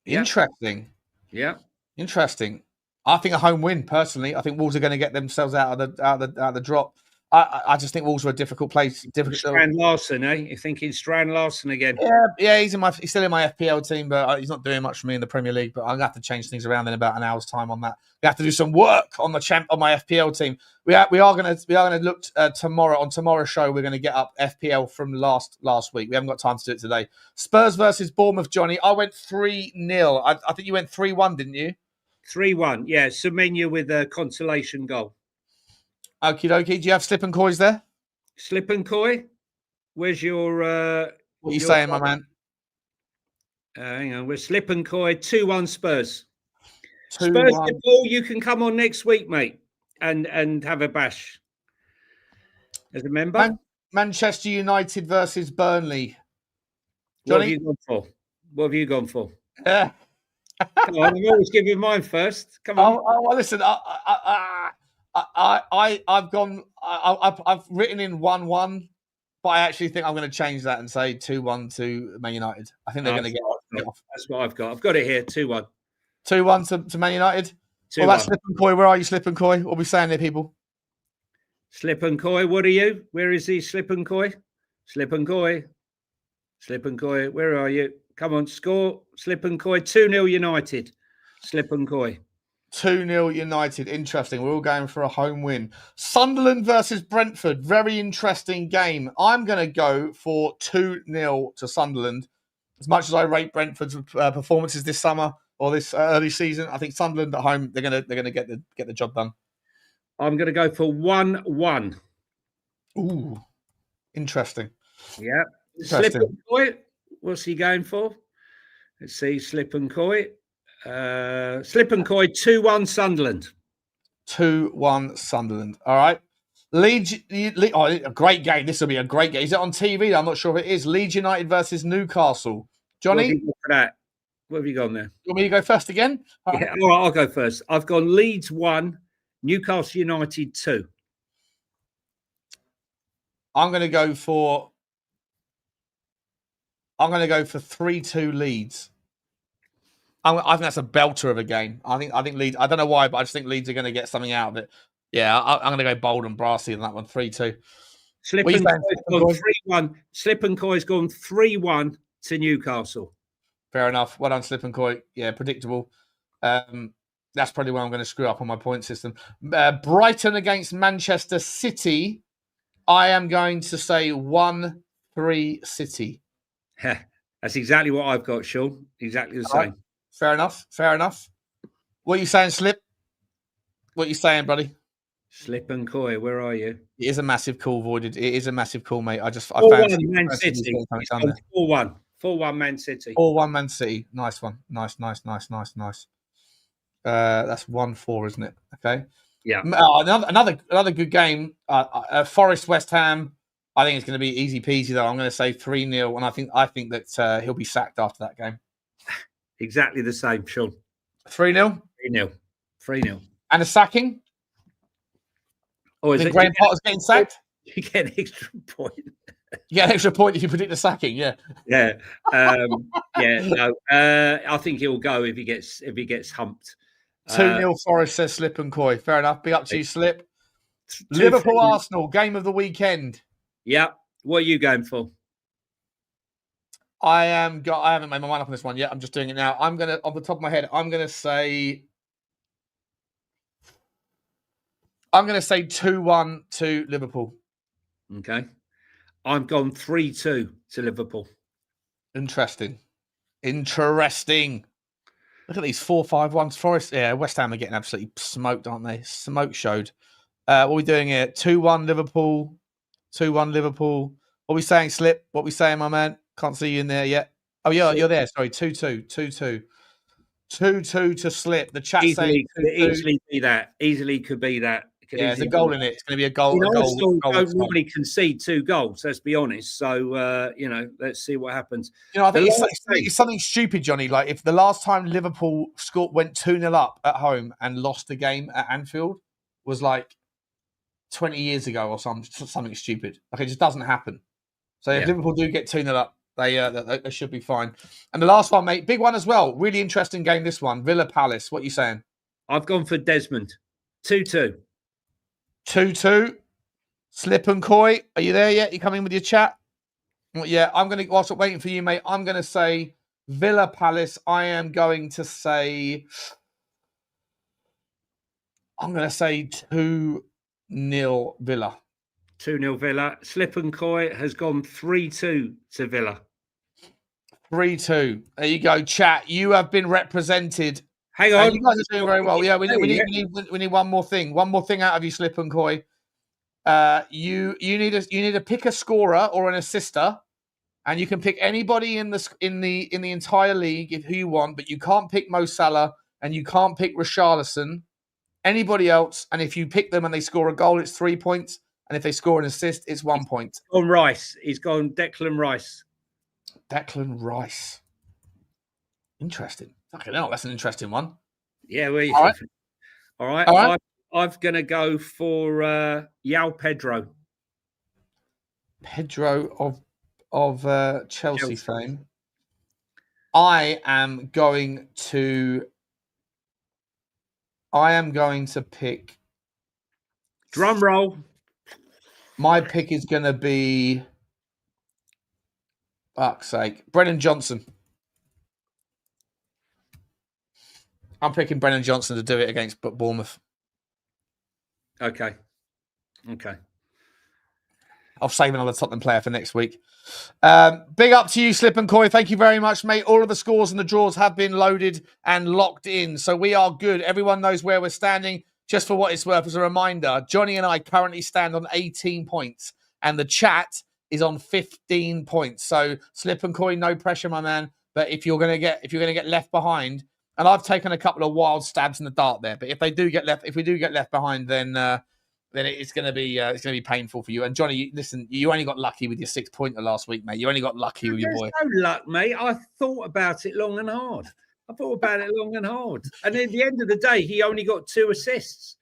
Interesting. Yeah. Interesting. I think a home win, personally. I think Wolves are going to get themselves out of the drop. I just think Wolves are a difficult place. Strand Larson, eh? You're thinking Strand Larson again? Yeah. He's still in my FPL team, but he's not doing much for me in the Premier League. But I'm gonna have to change things around in about an hour's time on that. We have to do some work on my FPL team. We are gonna look tomorrow on tomorrow's show. We're gonna get up FPL from last week. We haven't got time to do it today. Spurs versus Bournemouth, Johnny. I went 3-0. I think you went 3-1, didn't you? 3-1. Yeah, Semenyo with a consolation goal. Okie dokie. Do you have Slip and Coys there? Slip and Coy, where's your? What are you saying, my man? Hang on, we're Slip and Coy 2-1 Spurs. 2-1. Spurs, Liverpool, you can come on next week, mate, and have a bash as a member. Manchester United versus Burnley. Johnny? What have you gone for? Come on, I'm always giving mine first. Come on. Oh, listen. I've written in 1-1, but I actually think I'm going to change that and say 2-1 to Man United. I think they're going to get off. That's what I've got. I've got it here. 2-1. 2-1 to Man United. 2-1. Well, that's Slip and Coy. Where are you, Slip and Coy? What are we saying there, people? Slip and Coy, what are you? Where is he? Slip and Coy. Slip and Coy. Slip and Coy, where are you? Come on, score. Slip and Coy. 2-0 United. Slip and Coy. 2-0 United. Interesting. We're all going for a home win. Sunderland versus Brentford. Very interesting game. I'm going to go for 2-0 to Sunderland. As much as I rate Brentford's performances this summer or this early season, I think Sunderland at home, they're going to get the job done. I'm going to go for 1-1. Ooh, interesting. Yeah. Slip and Coy. What's he going for? Let's see. Slip and Coy. Slip and Coy 2-1 Sunderland. 2-1 Sunderland. All right. Leeds. A great game. This will be a great game. Is it on TV? I'm not sure if it is. Leeds United versus Newcastle. Johnny? What have you gone there? You want me to go first again? All right, I'll go first. I've gone Leeds 1, Newcastle United 2. I'm going to go for 3-2 Leeds. I think that's a belter of a game. I think Leeds. I don't know why, but I just think Leeds are going to get something out of it. Yeah, I'm going to go bold and brassy on that one. 3-2. Slip and Coy's gone 3-1. Slip and Coy's gone 3-1 to Newcastle. Fair enough. Well done, Slip and Coy. Yeah, predictable. That's probably where I'm going to screw up on my point system. Brighton against Manchester City. I am going to say 1-3 City. That's exactly what I've got, Sean. Exactly the same. Right. Fair enough. What are you saying, Slip? What are you saying, buddy? Slip and Coy, where are you? It is a massive call, Voided. It is a massive call, mate. I 4-1 Man City. 4-1. 4-1 Man City. 4-1 Man City. Nice one. Nice. That's 1-4, isn't it? Okay. Yeah. Another good game. Forest West Ham. I think it's going to be easy peasy though. I'm going to say 3-0, and I think that he'll be sacked after that game. Exactly the same, Sean. 3-0. 3-0. And a sacking. Oh, is it Graham Potter's getting sacked? You get an extra point. You get an extra point if you predict the sacking. Yeah. Yeah. No. I think he'll go if he gets humped. 2-0 Forest, says Slip and Coy. Fair enough. Be up to you, Slip. Liverpool Arsenal game of the weekend. Yeah. What are you going for? I haven't made my mind up on this one yet. I'm just doing it now. I'm gonna, off the top of my head, I'm gonna say 2-1 to Liverpool. Okay. I've gone 3-2 to Liverpool. Interesting. Look at these 4-5-1s. Forest, yeah, West Ham are getting absolutely smoked, aren't they? Smoke showed. What are we doing here? 2-1 Liverpool. 2-1 Liverpool. What are we saying, Slip? What are we saying, my man? Can't see you in there yet. Oh, yeah, you're there. Sorry, 2-2. 2-2. 2-2 to Slip. The chat saying 2-2. Easily be that. Easily could be that. Yeah, there's a goal in it. It's going to be a goal. Arsenal don't normally concede 2 goals, let's be honest. So, let's see what happens. I think it's something stupid, Johnny. Like, if the last time Liverpool went 2-0 up at home and lost the game at Anfield was like 20 years ago or something stupid. Like, it just doesn't happen. So if Liverpool do get 2-0 up, they should be fine. And the last one, mate, big one as well. Really interesting game, this one. Villa Palace. What are you saying? I've gone for Desmond. 2-2. 2-2. Slip and Coy, are you there yet? You coming with your chat? Well, yeah, whilst I'm waiting for you, mate, I'm going to say Villa Palace. I'm going to say 2-0 Villa. 2-0 Villa. Slip and Coy has gone 3-2 to Villa. 3-2. There you go, chat. You have been represented. Hang on. You guys are doing very well. Yeah, we need one more thing. One more thing out of you, Slip and Coy. You need to pick a scorer or an assister, and you can pick anybody in the entire league who you want, but you can't pick Mo Salah and you can't pick Richarlison. Anybody else, and if you pick them and they score a goal, it's 3 points, and if they score an assist, it's 1 point. On Rice, he's gone Declan Rice. Declan Rice. Interesting. Okay, no, that's an interesting one. Yeah, all right. I'm going to go for João Pedro. Pedro of Chelsea fame. I am going to pick. Drum roll. My pick is going to be. Fuck's sake, Brennan Johnson. I'm picking Brennan Johnson to do it against Bournemouth. Okay. I'll save another Tottenham player for next week. Big up to you, Slip and Coy. Thank you very much, mate. All of the scores and the draws have been loaded and locked in, so we are good. Everyone knows where we're standing. Just for what it's worth, as a reminder, Johnny and I currently stand on 18 points, and the chat is on 15 points. So Slip and Coy, no pressure, my man. But if you're gonna get left behind. And I've taken a couple of wild stabs in the dark there, but if we do get left behind, then it's going to be painful for you. And Johnny, listen, you only got lucky with your 6-pointer last week, mate. You only got lucky with your boy. There's no luck, mate. I thought about it long and hard. And at the end of the day, he only got 2 assists.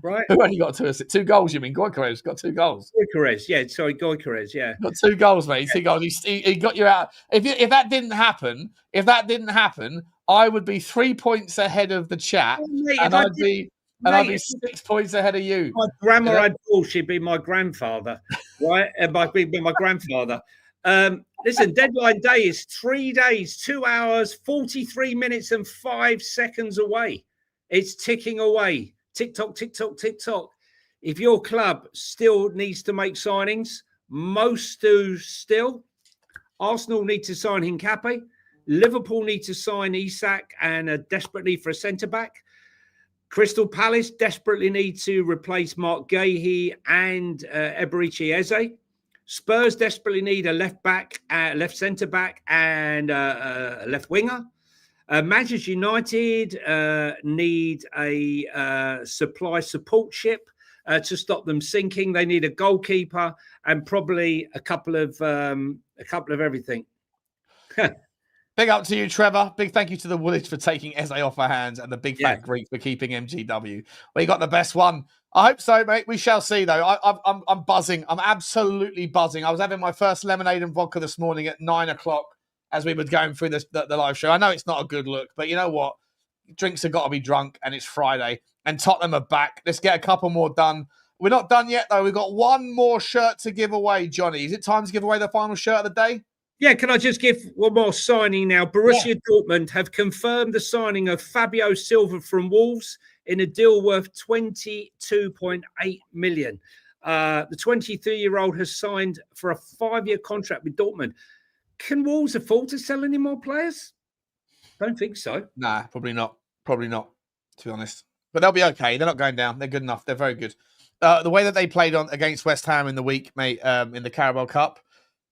Right? Who only got 2 assists? 2 goals, you mean? Goykarez got 2 goals. Goykarez, yeah. Got 2 goals, mate. 2 goals. He got you out. If that didn't happen, I would be 3 points ahead of the chat, and I'd be 6 points ahead of you. My grandma had balls, she'd be my grandfather, right? And I'd be my grandfather. Listen, deadline day is 3 days, 2 hours, 43 minutes and 5 seconds away. It's ticking away. Tick tock, tick tock, tick tock. If your club still needs to make signings, most do still. Arsenal need to sign Hincapié. Liverpool need to sign Isak and desperately for a centre-back. Crystal Palace desperately need to replace Mark Gahey and Eberechi Eze. Spurs desperately need a left-back, left centre-back and a left winger. Manchester United need a supply support ship to stop them sinking. They need a goalkeeper and probably a couple of everything. Big up to you, Trevor. Big thank you to the Woolwich for taking Eze off our hands and the big fat Greek for keeping MGW. We got the best one. I hope so, mate. We shall see, though. I'm buzzing. I'm absolutely buzzing. I was having my first lemonade and vodka this morning at 9 o'clock as we were going through the live show. I know it's not a good look, but you know what? Drinks have got to be drunk, and it's Friday. And Tottenham are back. Let's get a couple more done. We're not done yet, though. We've got one more shirt to give away, Johnny. Is it time to give away the final shirt of the day? Yeah, can I just give one more signing now? Borussia Dortmund have confirmed the signing of Fabio Silva from Wolves in a deal worth 22.8 million. The 23-year-old has signed for a 5-year contract with Dortmund. Can Wolves afford to sell any more players? Don't think so. Nah, probably not. Probably not, to be honest. But they'll be okay. They're not going down. They're good enough. They're very good. The way that they played on against West Ham in the week, mate, in the Carabao Cup,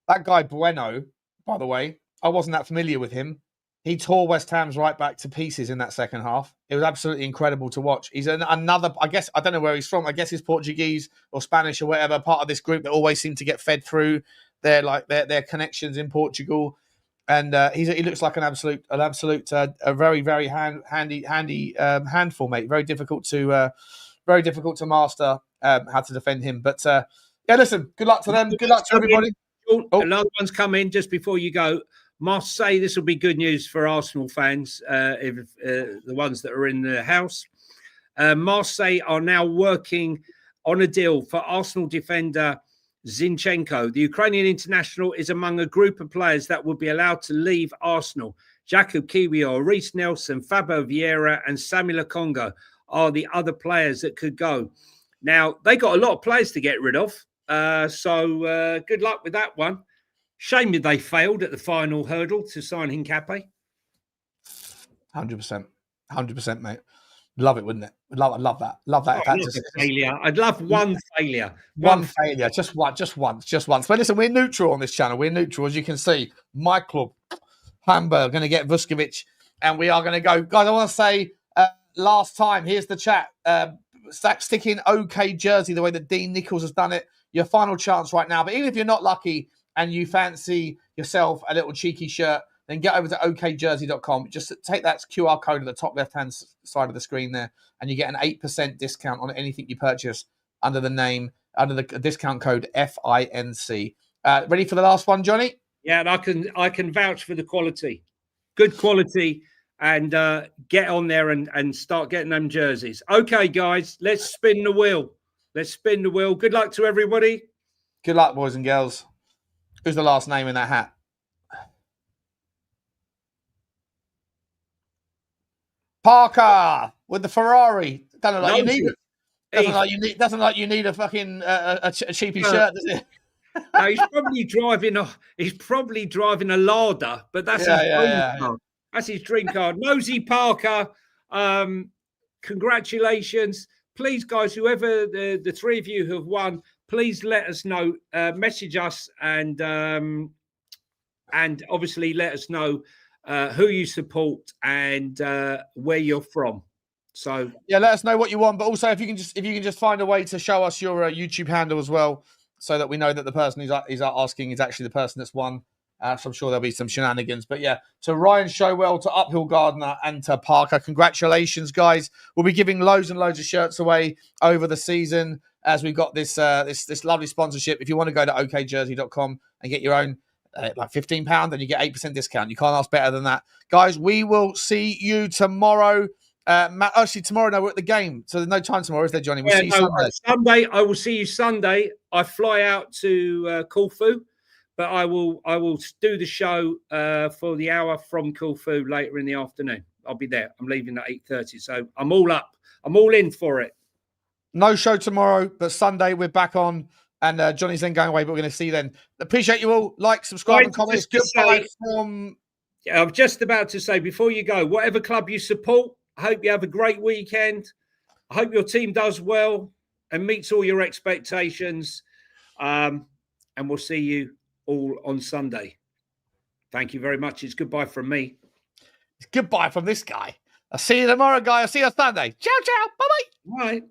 that guy Bueno, by the way, I wasn't that familiar with him. He tore West Ham's right back to pieces in that second half. It was absolutely incredible to watch. He's another, I guess, I don't know where he's from. I guess he's Portuguese or Spanish or whatever, part of this group that always seem to get fed through their connections in Portugal. And he looks like an absolute, a very, very handy handful, mate. Very difficult to master how to defend him. But yeah, listen, good luck to them. Good luck to everybody. Another one's come in just before you go. Marseille, this will be good news for Arsenal fans, if the ones that are in the house. Marseille are now working on a deal for Arsenal defender Zinchenko. The Ukrainian international is among a group of players that will be allowed to leave Arsenal. Jakub Kiwior, Reece Nelson, Fabio Vieira and Samuel Congo are the other players that could go. Now, they got a lot of players to get rid of. So good luck with that one. Shame that they failed at the final hurdle to sign Hincapié. 100%, mate. Love it, wouldn't it? I'd love that. Love that. Failure. I'd love one failure. One failure. Just once. But listen, we're neutral on this channel. We're neutral, as you can see. My club, Hamburg, going to get Vuskovic, and we are going to go. Guys, I want to say last time, here's the chat. Stick in OK jersey the way that Dean Nichols has done it. Your final chance right now. But even if you're not lucky and you fancy yourself a little cheeky shirt, then get over to okjersey.com. Just take that QR code at the top left-hand side of the screen there, and you get an 8% discount on anything you purchase under the discount code FINC. Ready for the last one, Johnny? Yeah, and I can vouch for the quality. Good quality. And get on there and start getting them jerseys. Okay, guys, let's spin the wheel. Good luck to everybody. Good luck, boys and girls. Who's the last name in that hat? Parker with the Ferrari. Doesn't look like you need it. Doesn't like you need a fucking a cheapy shirt, does it? No, he's probably driving a Lada, but that's his dream car. That's his dream car. Nosy Parker, congratulations. Please, guys, whoever the three of you who have won, please let us know. Message us and obviously let us know who you support and where you're from. So yeah, let us know what you want. But also, if you can just find a way to show us your YouTube handle as well, so that we know that the person who's asking is actually the person that's won. So I'm sure there'll be some shenanigans. But yeah, to Ryan Showell, to Uphill Gardner, and to Parker, congratulations, guys. We'll be giving loads and loads of shirts away over the season as we've got this lovely sponsorship. If you want to go to okjersey.com and get your own like £15, then you get 8% discount. You can't ask better than that. Guys, we will see you tomorrow. Actually, tomorrow, no, we're at the game. So there's no time tomorrow, is there, Johnny? We'll see you Sunday. Sunday, I will see you Sunday. I fly out to Corfu. But I will do the show for the hour from Corfu later in the afternoon. I'll be there. I'm leaving at 8:30. So I'm all up. I'm all in for it. No show tomorrow, but Sunday we're back on. And Johnny's then going away, but we're going to see you then. Appreciate you all. Like, subscribe, and comment. Goodbye from... Yeah, I'm just about to say, before you go, whatever club you support, I hope you have a great weekend. I hope your team does well and meets all your expectations. And we'll see you all on Sunday. Thank you very much. It's goodbye from me. It's goodbye from this guy. I'll see you tomorrow, guy. I'll see you on Sunday. Ciao, ciao. Bye-bye. Bye.